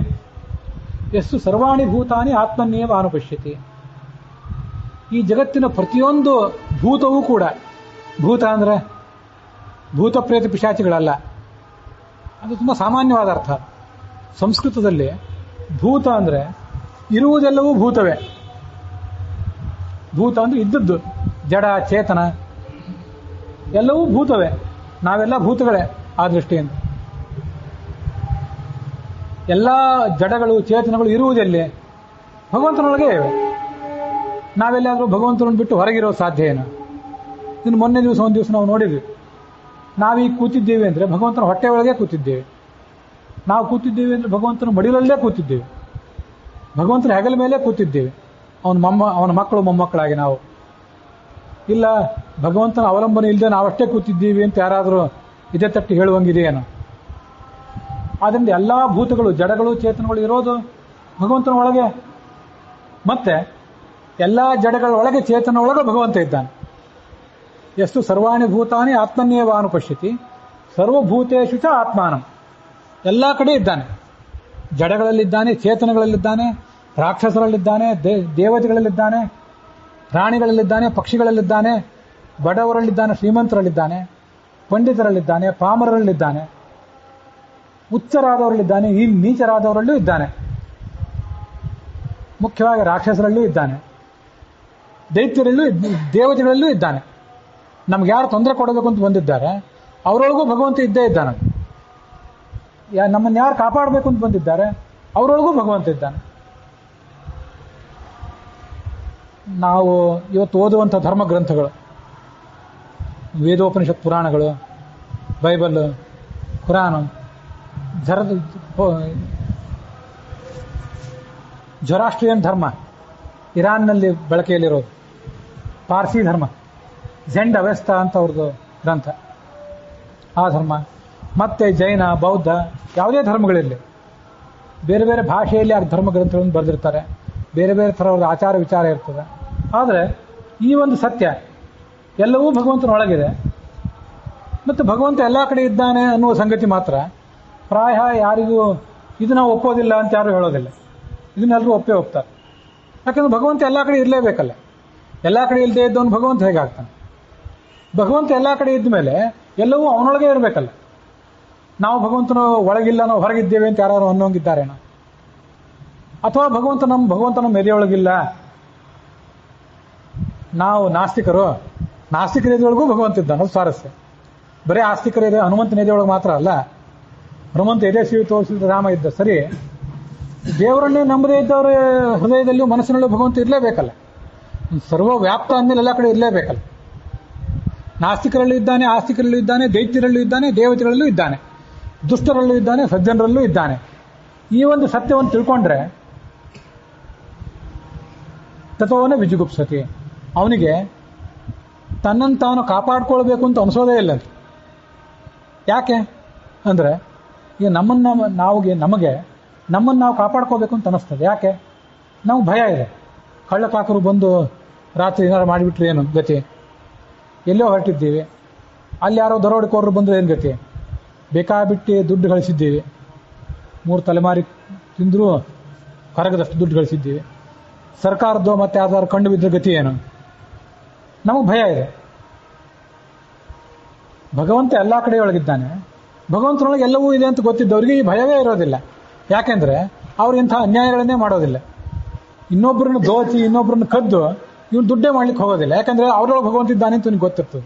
ಎಷ್ಟು ಸರ್ವಾಣಿ ಭೂತಾನಿ ಆತ್ಮನ್ಯೇವ ಅನುಪಶ್ಯತಿ. ಈ ಜಗತ್ತಿನ ಪ್ರತಿಯೊಂದು ಭೂತವೂ ಕೂಡ, ಭೂತ ಅಂದರೆ ಭೂತ ಪ್ರೇತ ಪಿಶಾಚಿಗಳಲ್ಲ, ಅದು ತುಂಬ ಸಾಮಾನ್ಯವಾದ ಅರ್ಥ. ಸಂಸ್ಕೃತದಲ್ಲಿ ಭೂತ ಅಂದರೆ ಇರುವುದೆಲ್ಲವೂ ಭೂತವೇ. ಭೂತ ಅಂದರೆ ಇದ್ದದ್ದು, ಜಡ ಚೇತನ ಎಲ್ಲವೂ ಭೂತವೇ. ನಾವೆಲ್ಲ ಭೂತಗಳೇ ಆ ದೃಷ್ಟಿಯಿಂದ. ಎಲ್ಲ ಜಡಗಳು ಚೇತನಗಳು ಇರುವುದೆಲ್ಲಿ? ಭಗವಂತನೊಳಗೆ ಇವೆ. ನಾವೆಲ್ಲಾದರೂ ಭಗವಂತನನ್ನು ಬಿಟ್ಟು ಹೊರಗಿರೋ ಸಾಧ್ಯ ಏನು? ಇನ್ನು ಮೊನ್ನೆ ಒಂದು ದಿವಸ ನಾವು ನೋಡಿದ್ವಿ, ನಾವೀಗ ಕೂತಿದ್ದೇವೆ ಅಂದರೆ ಭಗವಂತನ ಹೊಟ್ಟೆ ಒಳಗೆ ಕೂತಿದ್ದೇವೆ. ನಾವು ಕೂತಿದ್ದೇವೆ ಅಂದರೆ ಭಗವಂತನ ಮಡಿಲಲ್ಲೇ ಕೂತಿದ್ದೇವೆ, ಭಗವಂತನ ಹೆಗಲ ಮೇಲೆ ಕೂತಿದ್ದೇವೆ. ಅವನ ಮಕ್ಕಳು ಮೊಮ್ಮಕ್ಕಳಾಗಿ ನಾವು ಇಲ್ಲ, ಭಗವಂತನ ಅವಲಂಬನೆ ಇಲ್ಲದೆ ನಾವಷ್ಟೇ ಕೂತಿದ್ದೀವಿ ಅಂತ ಯಾರಾದರೂ ಇದೇ ತಟ್ಟಿ ಹೇಳುವಂಗಿದೆಯೇನು? ಆದ್ದರಿಂದ ಎಲ್ಲ ಭೂತಗಳು, ಜಡಗಳು, ಚೇತನಗಳು ಇರೋದು ಭಗವಂತನ ಒಳಗೆ. ಮತ್ತೆ ಎಲ್ಲ ಜಡಗಳ ಒಳಗೆ, ಚೇತನ ಒಳಗೆ ಭಗವಂತ ಇದ್ದಾನೆ. ಎಷ್ಟು ಸರ್ವಾಣಿ ಭೂತಾನಿ ಆತ್ಮನ್ಯೇವ ಅನುಪಶ್ಯತಿ ಸರ್ವಭೂತೇಷು ಚ ಆತ್ಮಾನಂ. ಎಲ್ಲ ಕಡೆ ಇದ್ದಾನೆ. ಜಡಗಳಲ್ಲಿದ್ದಾನೆ, ಚೇತನಗಳಲ್ಲಿದ್ದಾನೆ, ರಾಕ್ಷಸರಲ್ಲಿದ್ದಾನೆ, ದೇವತೆಗಳಲ್ಲಿದ್ದಾನೆ, ಪ್ರಾಣಿಗಳಲ್ಲಿದ್ದಾನೆ, ಪಕ್ಷಿಗಳಲ್ಲಿದ್ದಾನೆ, ಬಡವರಲ್ಲಿದ್ದಾನೆ, ಶ್ರೀಮಂತರಲ್ಲಿದ್ದಾನೆ, ಪಂಡಿತರಲ್ಲಿದ್ದಾನೆ, ಪಾಮರರಲ್ಲಿದ್ದಾನೆ, ಉಚ್ಚರಾದವರಲ್ಲಿದ್ದಾನೆ, ಈ ನೀಚರಾದವರಲ್ಲೂ ಇದ್ದಾನೆ. ಮುಖ್ಯವಾಗಿ ರಾಕ್ಷಸರಲ್ಲೂ ಇದ್ದಾನೆ, ದೈತ್ಯರಲ್ಲೂ, ದೇವತೆಗಳಲ್ಲೂ ಇದ್ದಾನೆ. ನಮ್ಗೆ ಯಾರು ತೊಂದರೆ ಕೊಡಬೇಕು ಅಂತ ಬಂದಿದ್ದಾರೆ ಅವರೊಳಗೂ ಭಗವಂತ ಇದ್ದೇ ಇದ್ದಾನೆ. ನಮ್ಮನ್ನು ಯಾರು ಕಾಪಾಡಬೇಕು ಅಂತ ಬಂದಿದ್ದಾರೆ ಅವರೊಳಗೂ ಭಗವಂತ ಇದ್ದಾನೆ. ನಾವು ಇವತ್ತು ಓದುವಂಥ ಧರ್ಮ ಗ್ರಂಥಗಳು, ವೇದೋಪನಿಷತ್ ಪುರಾಣಗಳು, ಬೈಬಲ್, ಕುರಾನು, ಜೊರಾಸ್ಟ್ರಿಯನ್ ಧರ್ಮ, ಇರಾನ್ನಲ್ಲಿ ಬಳಕೆಯಲ್ಲಿರೋದು, ಪಾರ್ಸಿ ಧರ್ಮ, ಝೆಂಡ್ ಅವಸ್ಥಾ ಅಂತ ಅವ್ರದ್ದು ಗ್ರಂಥ, ಆ ಧರ್ಮ, ಮತ್ತೆ ಜೈನ, ಬೌದ್ಧ, ಯಾವುದೇ ಧರ್ಮಗಳಿರಲಿ ಬೇರೆ ಬೇರೆ ಭಾಷೆಯಲ್ಲಿ ಆ ಧರ್ಮ ಗ್ರಂಥಗಳನ್ನು ಬರೆದಿರ್ತಾರೆ. ಬೇರೆ ಬೇರೆ ಥರದ ಆಚಾರ ವಿಚಾರ ಇರ್ತದೆ. ಆದರೆ ಈ ಒಂದು ಸತ್ಯ ಎಲ್ಲವೂ ಭಗವಂತನ ಒಳಗಿದೆ. ಮತ್ತು ಭಗವಂತ ಎಲ್ಲ ಕಡೆ ಇದ್ದಾನೆ ಅನ್ನುವ ಸಂಗತಿ ಮಾತ್ರ ಪ್ರಾಯ ಯಾರಿಗೂ ಇದು ನಾವು ಒಪ್ಪೋದಿಲ್ಲ ಅಂತ ಯಾರು ಹೇಳೋದಿಲ್ಲ. ಇದನ್ನೆಲ್ಲರೂ ಒಪ್ತಾರೆ. ಯಾಕಂದ್ರೆ ಭಗವಂತ ಎಲ್ಲ ಕಡೆ ಇರಲೇಬೇಕಲ್ಲ. ಎಲ್ಲ ಕಡೆ ಇಲ್ಲದೆ ಇದ್ದವನು ಭಗವಂತ ಹೇಗಾಗ್ತಾನೆ? ಭಗವಂತ ಎಲ್ಲ ಕಡೆ ಇದ್ದ ಮೇಲೆ ಎಲ್ಲವೂ ಅವನೊಳಗೆ ಇರಬೇಕಲ್ಲ. ನಾವು ಭಗವಂತನ ಒಳಗಿಲ್ಲ, ನಾವು ಹೊರಗಿದ್ದೇವೆ ಅಂತ ಯಾರು ಅನ್ನೋಂಗಿದ್ದಾರೇನೋ, ಅಥವಾ ಭಗವಂತ ನಮ್ಮ ಎದೆಯೊಳಗಿಲ್ಲ, ನಾವು ನಾಸ್ತಿಕರ ಎದೆಯೊಳಗೂ ಭಗವಂತ ಇದ್ದಾನೆ. ಅದು ಸ್ವಾರಸ್ಯ. ಬರೀ ಆಸ್ತಿಕರ ಎದೆ, ಹನುಮಂತನ ಎದೆಯೊಳಗೆ ಮಾತ್ರ ಅಲ್ಲ. ಹನುಮಂತ ಎದೆ ಸಿವಿ ತೋರಿಸಿದ ರಾಮ ಇದ್ದ ಸರಿ, ದೇವರನ್ನೇ ನಂಬದೇ ಇದ್ದವರ ಹೃದಯದಲ್ಲೂ ಮನಸ್ಸಿನಲ್ಲೂ ಭಗವಂತ ಇರಲೇಬೇಕಲ್ಲ. ಸರ್ವ ವ್ಯಾಪ್ತ ಅಂದಮೇಲೆ ಎಲ್ಲ ಕಡೆ ಇರಲೇಬೇಕಲ್ಲ. ನಾಸ್ತಿಕರಲ್ಲೂ ಇದ್ದಾನೆ, ಆಸ್ತಿಕರಲ್ಲೂ ಇದ್ದಾನೆ, ದೈತ್ಯರಲ್ಲೂ ಇದ್ದಾನೆ, ದೇವತೆಗಳಲ್ಲೂ ಇದ್ದಾನೆ, ದುಷ್ಟರಲ್ಲೂ ಇದ್ದಾನೆ, ಸಜ್ಜನರಲ್ಲೂ ಇದ್ದಾನೆ. ಈ ಒಂದು ಸತ್ಯವನ್ನು ತಿಳ್ಕೊಂಡ್ರೆ ತತ್ವವನ್ನೇ ವಿಜುಗುಪ್ಸತಿ. ಅವನಿಗೆ ತನ್ನನ್ನು ತಾನು ಕಾಪಾಡ್ಕೊಳ್ಬೇಕು ಅಂತ ಅನಿಸೋದೇ ಇಲ್ಲ. ಯಾಕೆ ಅಂದರೆ ಈಗ ನಮಗೆ ನಮ್ಮನ್ನು ನಾವು ಕಾಪಾಡ್ಕೋಬೇಕು ಅಂತ ಅನಿಸ್ತದೆ. ಯಾಕೆ? ನಾವು ಭಯ ಇದೆ. ಕಳ್ಳಕಾಕರು ಬಂದು ರಾತ್ರಿ ಏನಾರು ಮಾಡಿಬಿಟ್ರೆ ಏನು ಗತಿ? ಎಲ್ಲೋ ಹೊರಟಿದ್ದೀವಿ, ಅಲ್ಲಿ ಯಾರೋ ದರೋಡೆಕೋರರು ಬಂದರೆ ಏನು ಗತಿ? ಬೇಕಾಬಿಟ್ಟು ದುಡ್ಡು ಗಳಿಸಿದ್ದೀವಿ, 3 ತಲೆಮಾರಿ ತಿಂದರೂ ಹೊರಗದಷ್ಟು ದುಡ್ಡು ಗಳಿಸಿದ್ದೀವಿ. ಸರ್ಕಾರದ್ದು ಮತ್ತೆ ಯಾವ್ದಾದ್ರು ಕಂಡು ಬಿದ್ದರೆ ಗತಿ ಏನು? ನಮಗೆ ಭಯ ಇದೆ. ಭಗವಂತ ಎಲ್ಲ ಕಡೆ ಒಳಗಿದ್ದಾನೆ. ಭಗವಂತನೊಳಗೆ ಎಲ್ಲವೂ ಇದೆ ಅಂತ ಗೊತ್ತಿದ್ದವರಿಗೆ ಈ ಭಯವೇ ಇರೋದಿಲ್ಲ. ಯಾಕೆಂದ್ರೆ ಅವ್ರು ಇಂಥ ಅನ್ಯಾಯಗಳನ್ನೇ ಮಾಡೋದಿಲ್ಲ. ಇನ್ನೊಬ್ಬರನ್ನು ದೋಚಿ ಇನ್ನೊಬ್ಬರನ್ನು ಕದ್ದು ಇವನು ದುಡ್ಡೇ ಮಾಡ್ಲಿಕ್ಕೆ ಹೋಗೋದಿಲ್ಲ. ಯಾಕಂದ್ರೆ ಅವರೊಳಗೆ ಭಗವಂತ ಇದ್ದಾನೆ ಅಂತ ಇವನಿಗೆ ಗೊತ್ತಿರ್ತದೆ.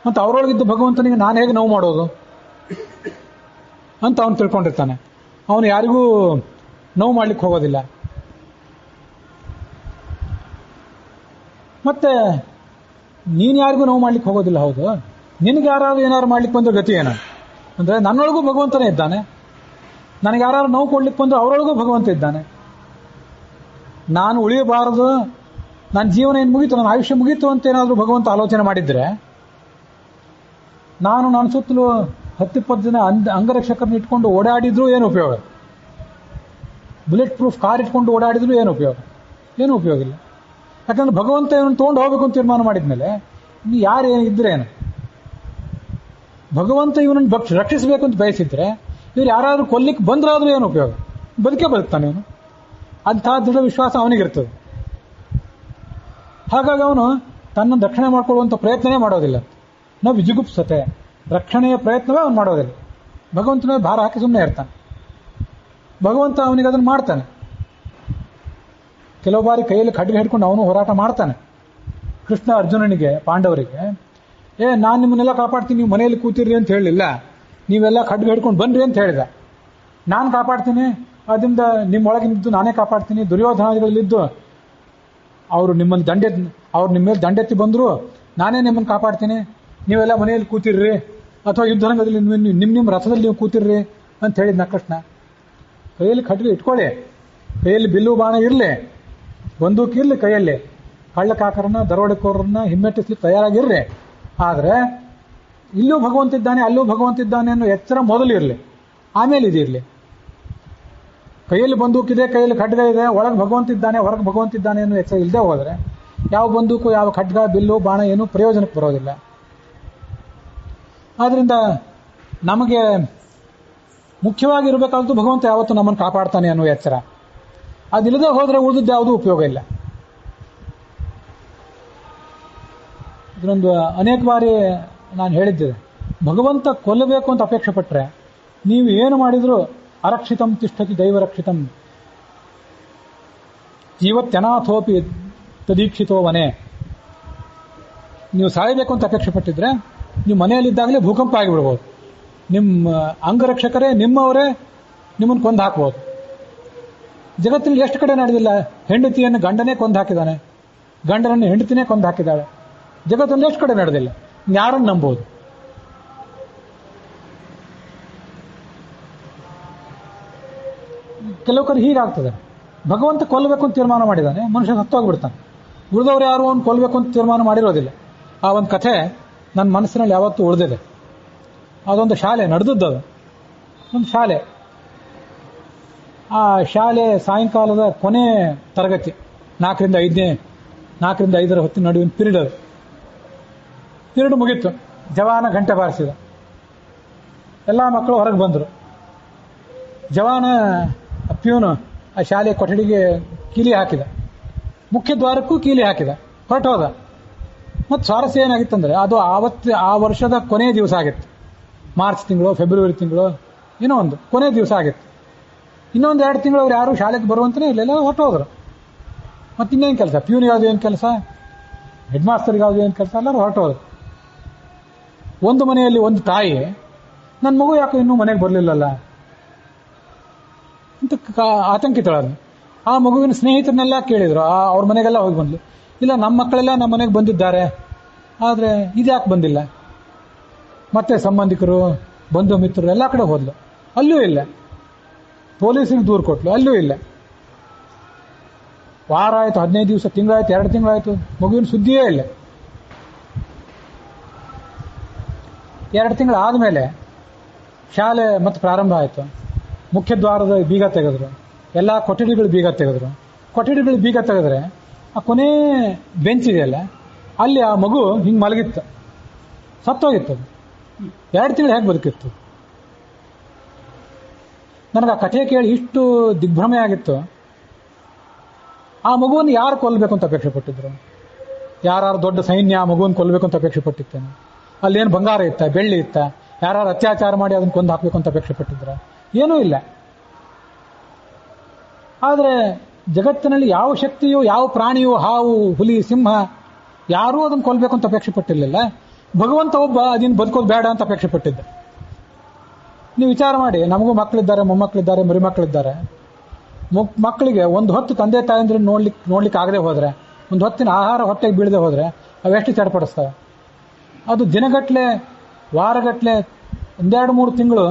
ಮತ್ತು ಅವರೊಳಗಿದ್ದ ಭಗವಂತನಿಗೆ ನಾನು ಹೇಗೆ ನೋವು ಮಾಡೋದು ಅಂತ ಅವನು ತಿಳ್ಕೊಂಡಿರ್ತಾನೆ. ಅವನು ಯಾರಿಗೂ ನೋವು ಮಾಡ್ಲಿಕ್ಕೆ ಹೋಗೋದಿಲ್ಲ. ಮತ್ತೆ ನೀನು ಯಾರಿಗೂ ನೋವು ಮಾಡ್ಲಿಕ್ಕೆ ಹೋಗೋದಿಲ್ಲ. ಹೌದು, ನಿನಗೆ ಯಾರಾದ್ರೂ ಏನಾದ್ರು ಮಾಡ್ಲಿಕ್ಕೆ ಬಂದ್ರೆ ಗತಿ ಏನು ಅಂದ್ರೆ, ನನ್ನೊಳಗೂ ಭಗವಂತನೇ ಇದ್ದಾನೆ. ನನಗೆ ಯಾರು ನೋವು ಕೊಡ್ಲಿಕ್ಕೆ ಬಂದ್ರೆ ಅವರೊಳಗೂ ಭಗವಂತ ಇದ್ದಾನೆ. ನಾನು ಉಳಿಯಬಾರದು, ನನ್ನ ಜೀವನ ಏನು ಮುಗೀತು, ನನ್ನ ಆಯುಷ್ಯ ಮುಗೀತು ಅಂತ ಏನಾದರೂ ಭಗವಂತ ಆಲೋಚನೆ ಮಾಡಿದ್ರೆ, ನನ್ನ ಸುತ್ತಲೂ 10-20 ಜನ ಅಂಗರಕ್ಷಕರನ್ನ ಇಟ್ಕೊಂಡು ಓಡಾಡಿದ್ರೂ ಏನು ಉಪಯೋಗ? ಬುಲೆಟ್ ಪ್ರೂಫ್ ಕಾರ್ ಇಟ್ಕೊಂಡು ಓಡಾಡಿದ್ರೂ ಏನು ಉಪಯೋಗ? ಏನು ಉಪಯೋಗ ಇಲ್ಲ. ಯಾಕಂದ್ರೆ ಭಗವಂತ ಇವನು ತೊಗೊಂಡು ಹೋಗ್ಬೇಕು ಅಂತ ತೀರ್ಮಾನ ಮಾಡಿದ್ಮೇಲೆ ಇನ್ನು ಯಾರು ಇದ್ರೇನು? ಭಗವಂತ ಇವನನ್ನು ರಕ್ಷಿಸಬೇಕು ಅಂತ ಬಯಸಿದ್ರೆ ಇವ್ರು ಯಾರಾದ್ರೂ ಕೊಲ್ಲಿಕ್ಕೆ ಬಂದ್ರಾದ್ರೂ ಏನು ಉಪಯೋಗ? ಬದುಕ್ತಾನೆ ಇವನು. ಅಂತಹ ದೃಢ ವಿಶ್ವಾಸ ಅವನಿಗಿರ್ತದೆ. ಹಾಗಾಗಿ ಅವನು ತನ್ನನ್ನು ರಕ್ಷಣೆ ಮಾಡಿಕೊಳ್ಳುವಂಥ ಪ್ರಯತ್ನನೇ ಮಾಡೋದಿಲ್ಲ. ನಾವು ವಿಜುಗುಪ್ಸತೆ, ರಕ್ಷಣೆಯ ಪ್ರಯತ್ನವೇ ಅವನು ಮಾಡೋದಿಲ್ಲ. ಭಗವಂತನ ಭಾರ ಹಾಕಿ ಸುಮ್ಮನೆ ಇರ್ತಾನೆ. ಭಗವಂತ ಅವನಿಗೆ ಅದನ್ನು ಮಾಡ್ತಾನೆ. ಕೆಲವು ಬಾರಿ ಕೈಯಲ್ಲಿ ಖಡ್ಗ ಹಿಡ್ಕೊಂಡು ಅವನು ಹೋರಾಟ ಮಾಡ್ತಾನೆ. ಕೃಷ್ಣ ಅರ್ಜುನನಿಗೆ, ಪಾಂಡವರಿಗೆ, ನಾನು ನಿಮ್ಮನ್ನೆಲ್ಲ ಕಾಪಾಡ್ತೀನಿ, ನೀವು ಮನೆಯಲ್ಲಿ ಕೂತಿರ್ರಿ ಅಂತ ಹೇಳಲಿಲ್ಲ, ನೀವೆಲ್ಲ ಖಡ್ಗ ಹಿಡ್ಕೊಂಡು ಬನ್ರಿ ಅಂತ ಹೇಳಿದ. ನಾನು ಕಾಪಾಡ್ತೀನಿ, ಅದರಿಂದ ನಿಮ್ಮೊಳಗಿದ್ದು ನಾನೇ ಕಾಪಾಡ್ತೀನಿ. ದುರ್ಯೋಧನಾದಿಗಳಲ್ಲಿದ್ದು ಅವರು ನಿಮ್ಮ ಮೇಲೆ ದಂಡೆತ್ತಿ ಬಂದರು, ನಾನೇ ನಿಮ್ಮನ್ನು ಕಾಪಾಡ್ತೀನಿ, ನೀವೆಲ್ಲ ಮನೆಯಲ್ಲಿ ಕೂತಿರ್ರಿ, ಅಥವಾ ಯುದ್ಧರಂಗದಲ್ಲಿ ನಿಮ್ಮ ರಥದಲ್ಲಿ ನೀವು ಕೂತಿರ್ರಿ ಅಂತ ಹೇಳಿದ್ನ ಕೃಷ್ಣ. ಕೈಯಲ್ಲಿ ಖಡ್ಗ ಇಟ್ಕೊಳ್ಳಿ, ಕೈಯಲ್ಲಿ ಬಿಲ್ಲು ಬಾಣ ಇರಲಿ, ಬಂದೂಕು ಇರಲಿ ಕೈಯಲ್ಲಿ, ಕಳ್ಳಕಾಕರನ್ನ ದರೋಡೆಕೋರರನ್ನ ಹಿಮ್ಮೆಟ್ಟಿಸ್ಲಿಕ್ಕೆ ತಯಾರಾಗಿರ್ರಿ. ಆದರೆ ಇಲ್ಲೂ ಭಗವಂತ ಇದ್ದಾನೆ, ಅಲ್ಲೂ ಭಗವಂತ ಇದ್ದಾನೆ ಅನ್ನೋ ಎಚ್ಚರ ಮೊದಲು ಇರಲಿ, ಆಮೇಲೆ ಇದಿರಲಿ. ಕೈಯಲ್ಲಿ ಬಂದೂಕಿದೆ, ಕೈಯಲ್ಲಿ ಖಡ್ಗ ಇದೆ, ಒಳಗೆ ಭಗವಂತ ಇದ್ದಾನೆ, ಹೊರಗೆ ಭಗವಂತ ಇದ್ದಾನೆ ಅನ್ನೋ ಎಚ್ಚರ ಇಲ್ಲದೆ ಹೋದರೆ ಯಾವ ಬಂದೂಕು, ಯಾವ ಖಡ್ಗ, ಬಿಲ್ಲು, ಬಾಣ ಏನೂ ಪ್ರಯೋಜನಕ್ಕೆ ಬರೋದಿಲ್ಲ. ಆದ್ರಿಂದ ನಮಗೆ ಮುಖ್ಯವಾಗಿರಬೇಕಾದ್ದು ಭಗವಂತ ಯಾವತ್ತೂ ನಮ್ಮನ್ನು ಕಾಪಾಡ್ತಾನೆ ಅನ್ನೋ ಎಚ್ಚರ. ಅದಿಲ್ಲದೆ ಹೋದರೆ ಉಳಿದಿದ್ದು ಯಾವುದೂ ಉಪಯೋಗ ಇಲ್ಲ. ಇದೊಂದು ಅನೇಕ ಬಾರಿ ನಾನು ಹೇಳಿದ್ದೆ, ಭಗವಂತ ಕೊಲ್ಲಬೇಕು ಅಂತ ಅಪೇಕ್ಷೆ ಪಟ್ಟರೆ ನೀವು ಏನು ಮಾಡಿದರೂ ಅರಕ್ಷಿತಂ ತಿಷ್ಠತಿ ದೈವರಕ್ಷಿತಂ ಜೀವತ್ಯನಾಥೋಪಿ ತದೀಕ್ಷಿತೋ ಮನೆ. ನೀವು ಸಾಯಬೇಕು ಅಂತ ಅಪೇಕ್ಷೆ ಪಟ್ಟಿದ್ರೆ ನೀವು ಮನೆಯಲ್ಲಿದ್ದಾಗಲೇ ಭೂಕಂಪ ಆಗಿಬಿಡ್ಬೋದು. ನಿಮ್ಮ ಅಂಗರಕ್ಷಕರೇ ನಿಮ್ಮವರೇ ನಿಮ್ಮನ್ನು ಕೊಂದು ಹಾಕ್ಬೋದು. ಜಗತ್ತಿನಲ್ಲಿ ಎಷ್ಟು ಕಡೆ ನಡೆದಿಲ್ಲ, ಹೆಂಡತಿಯನ್ನು ಗಂಡನೇ ಕೊಂದು ಹಾಕಿದ್ದಾನೆ, ಗಂಡನನ್ನು ಹೆಂಡತಿನೇ ಕೊಂದು ಹಾಕಿದ್ದಾಳೆ. ಜಗತ್ತಲ್ಲಿ ಎಷ್ಟು ಕಡೆ ನಡೆದಿಲ್ಲ. ಯಾರನ್ನು ನಂಬೋದು? ಕೆಲವು ಕಡೆ ಹೀಗಾಗ್ತದೆ. ಭಗವಂತ ಕೊಲ್ಲಬೇಕು ಅಂತ ತೀರ್ಮಾನ ಮಾಡಿದ್ದಾನೆ, ಮನುಷ್ಯ ಸತ್ತೋಗ್ಬಿಡ್ತಾನೆ. ಉಳಿದವರು ಯಾರು ಅವ್ನು ಕೊಲ್ಲಬೇಕು ಅಂತ ತೀರ್ಮಾನ ಮಾಡಿರೋದಿಲ್ಲ. ಆ ಒಂದು ಕಥೆ ನನ್ನ ಮನಸ್ಸಿನಲ್ಲಿ ಯಾವತ್ತೂ ಉಳಿದಿದೆ. ಅದೊಂದು ಶಾಲೆ ನಡೆದದ್ದು. ಒಂದು ಶಾಲೆ, ಆ ಶಾಲೆ ಸಾಯಂಕಾಲದ ಕೊನೆ ತರಗತಿ, 4ರಿಂದ 5ರ ಹೊತ್ತಿನ ನಡುವಿನ ಪಿರಿಯಡ್. ಅದು ಪಿರಿಯಡ್ ಮುಗೀತು, ಜವಾನ ಗಂಟೆ ಬಾರಿಸಿದ, ಎಲ್ಲ ಮಕ್ಕಳು ಹೊರಗೆ ಬಂದರು. ಜವಾನ ಪ್ಯೂನು ಆ ಶಾಲೆಯ ಕೊಠಡಿಗೆ ಕೀಲಿ ಹಾಕಿದ, ಮುಖ್ಯ ದ್ವಾರಕ್ಕೂ ಕೀಲಿ ಹಾಕಿದ, ಹೊರಟೋದ. ಮತ್ತು ಸ್ವಾರಸ್ಯ ಏನಾಗಿತ್ತಂದ್ರೆ ಅದು ಆ ವರ್ಷದ ಕೊನೆಯ ದಿವಸ ಆಗಿತ್ತು. ಮಾರ್ಚ್ ತಿಂಗಳು, ಫೆಬ್ರವರಿ ತಿಂಗಳು, ಏನೋ ಒಂದು ಕೊನೆಯ ದಿವಸ ಆಗಿತ್ತು. ಇನ್ನೊಂದು 2 ತಿಂಗಳು ಅವ್ರು ಯಾರು ಶಾಲೆಗೆ ಬರುವಂತಲೇ ಇರಲಿಲ್ಲ, ಹೊರಟೋದ್ರು. ಮತ್ತೆ ಇನ್ನೇನು ಕೆಲಸ, ಪ್ಯೂನಿಗಾದ್ರು ಏನು ಕೆಲಸ, ಹೆಡ್ ಮಾಸ್ಟರ್ಗಾದ್ರು ಏನು ಕೆಲಸ, ಎಲ್ಲರೂ ಹೊರಟೋದ್ರು. ಒಂದು ಮನೆಯಲ್ಲಿ ಒಂದು ತಾಯಿ, ನನ್ನ ಮಗು ಯಾಕೆ ಇನ್ನೂ ಮನೆಗೆ ಬರಲಿಲ್ಲಲ್ಲ ಅಂತ ಆತಂಕಿತಳಾದ್ರು. ಆ ಮಗುವಿನ ಸ್ನೇಹಿತರನ್ನೆಲ್ಲ ಕೇಳಿದ್ರು, ಅವ್ರ ಮನೆಗೆಲ್ಲ ಹೋಗಿ ಬಂದ್ಲು. ಇಲ್ಲ, ನಮ್ಮ ಮಕ್ಕಳೆಲ್ಲ ನಮ್ಮ ಮನೆಗೆ ಬಂದಿದ್ದಾರೆ, ಆದರೆ ಇದ್ಯಾಕೆ ಬಂದಿಲ್ಲ. ಮತ್ತೆ ಸಂಬಂಧಿಕರು, ಬಂಧು ಮಿತ್ರರು ಎಲ್ಲ ಕಡೆ ಹೋದ್ಲು, ಅಲ್ಲೂ ಇಲ್ಲ. ಪೊಲೀಸರಿಗೆ ದೂರು ಕೊಟ್ಲು, ಅಲ್ಲೂ ಇಲ್ಲ. ವಾರ ಆಯಿತು, 15 ದಿವಸ, ತಿಂಗಳಾಯ್ತು, 2 ತಿಂಗಳಾಯಿತು, ಮಗುವಿನ ಸುದ್ದಿಯೇ ಇಲ್ಲ. 2 ತಿಂಗಳು ಆದಮೇಲೆ ಶಾಲೆ ಮತ್ತೆ ಪ್ರಾರಂಭ ಆಯಿತು. ಮುಖ್ಯದ್ವಾರದ ಬೀಗ ತೆಗೆದ್ರು, ಎಲ್ಲ ಕೊಠಡಿಗಳು ಬೀಗ ತೆಗೆದ್ರು. ಕೊಠಡಿಗಳು ಬೀಗ ತೆಗೆದ್ರೆ ಆ ಕೊನೆ ಬೆಂಚ್ ಇದೆಯಲ್ಲ, ಅಲ್ಲಿ ಆ ಮಗು ಹಿಂಗೆ ಮಲಗಿತ್ತು, ಸತ್ತೋಗಿತ್ತು. ಅದು 2 ತಿಂಗಳು ಹೇಗೆ ಬದುಕಿತ್ತು? ನನಗೆ ಆ ಕಥೆ ಕೇಳಿ ಇಷ್ಟು ದಿಗ್ಭ್ರಮೆ ಆಗಿತ್ತು. ಆ ಮಗುವನ್ನು ಯಾರು ಕೊಲ್ಲಬೇಕು ಅಂತ ಅಪೇಕ್ಷೆ ಪಟ್ಟಿದ್ರು? ಯಾರು ದೊಡ್ಡ ಸೈನ್ಯ ಆ ಮಗುವನ್ನು ಕೊಲ್ಲಬೇಕು ಅಂತ ಅಪೇಕ್ಷೆ ಪಟ್ಟಿತ್ತೇನೆ? ಅಲ್ಲೇನು ಬಂಗಾರ ಇತ್ತ, ಬೆಳ್ಳಿ ಇತ್ತ? ಯಾರು ಅತ್ಯಾಚಾರ ಮಾಡಿ ಅದನ್ನು ಕೊಂದು ಹಾಕಬೇಕು ಅಂತ ಅಪೇಕ್ಷೆ ಪಟ್ಟಿದ್ರ? ಏನೂ ಇಲ್ಲ. ಆದರೆ ಜಗತ್ತಿನಲ್ಲಿ ಯಾವ ಶಕ್ತಿಯೋ, ಯಾವ ಪ್ರಾಣಿಯೋ, ಹಾವು, ಹುಲಿ, ಸಿಂಹ, ಯಾರೂ ಅದನ್ನು ಕೊಲ್ಲಬೇಕು ಅಂತ ಅಪೇಕ್ಷೆ ಪಟ್ಟಿರಲಿಲ್ಲ. ಭಗವಂತ ಒಬ್ಬ ಅದನ್ನು ಬದುಕೋದು ಬೇಡ ಅಂತ ಅಪೇಕ್ಷೆ ಪಟ್ಟಿದ್ದ. ನೀವು ವಿಚಾರ ಮಾಡಿ, ನಮಗೂ ಮಕ್ಕಳಿದ್ದಾರೆ, ಮೊಮ್ಮಕ್ಕಳಿದ್ದಾರೆ, ಮರಿಮಕ್ಕಳಿದ್ದಾರೆ. ಮಕ್ಕಳಿಗೆ ಒಂದು ಹೊತ್ತು ತಂದೆ ತಾಯಂದ್ರೆ ನೋಡ್ಲಿಕ್ಕೆ ಆಗದೆ ಹೋದರೆ, ಒಂದು ಹೊತ್ತಿನ ಆಹಾರ ಹೊಟ್ಟೆಗೆ ಬೀಳದೆ ಹೋದರೆ ಅವೆಷ್ಟು ಚಡಪಡಿಸ್ತವೆ. ಅದು ದಿನಗಟ್ಟಲೆ, ವಾರಗಟ್ಟಲೆ, 2-3 ತಿಂಗಳು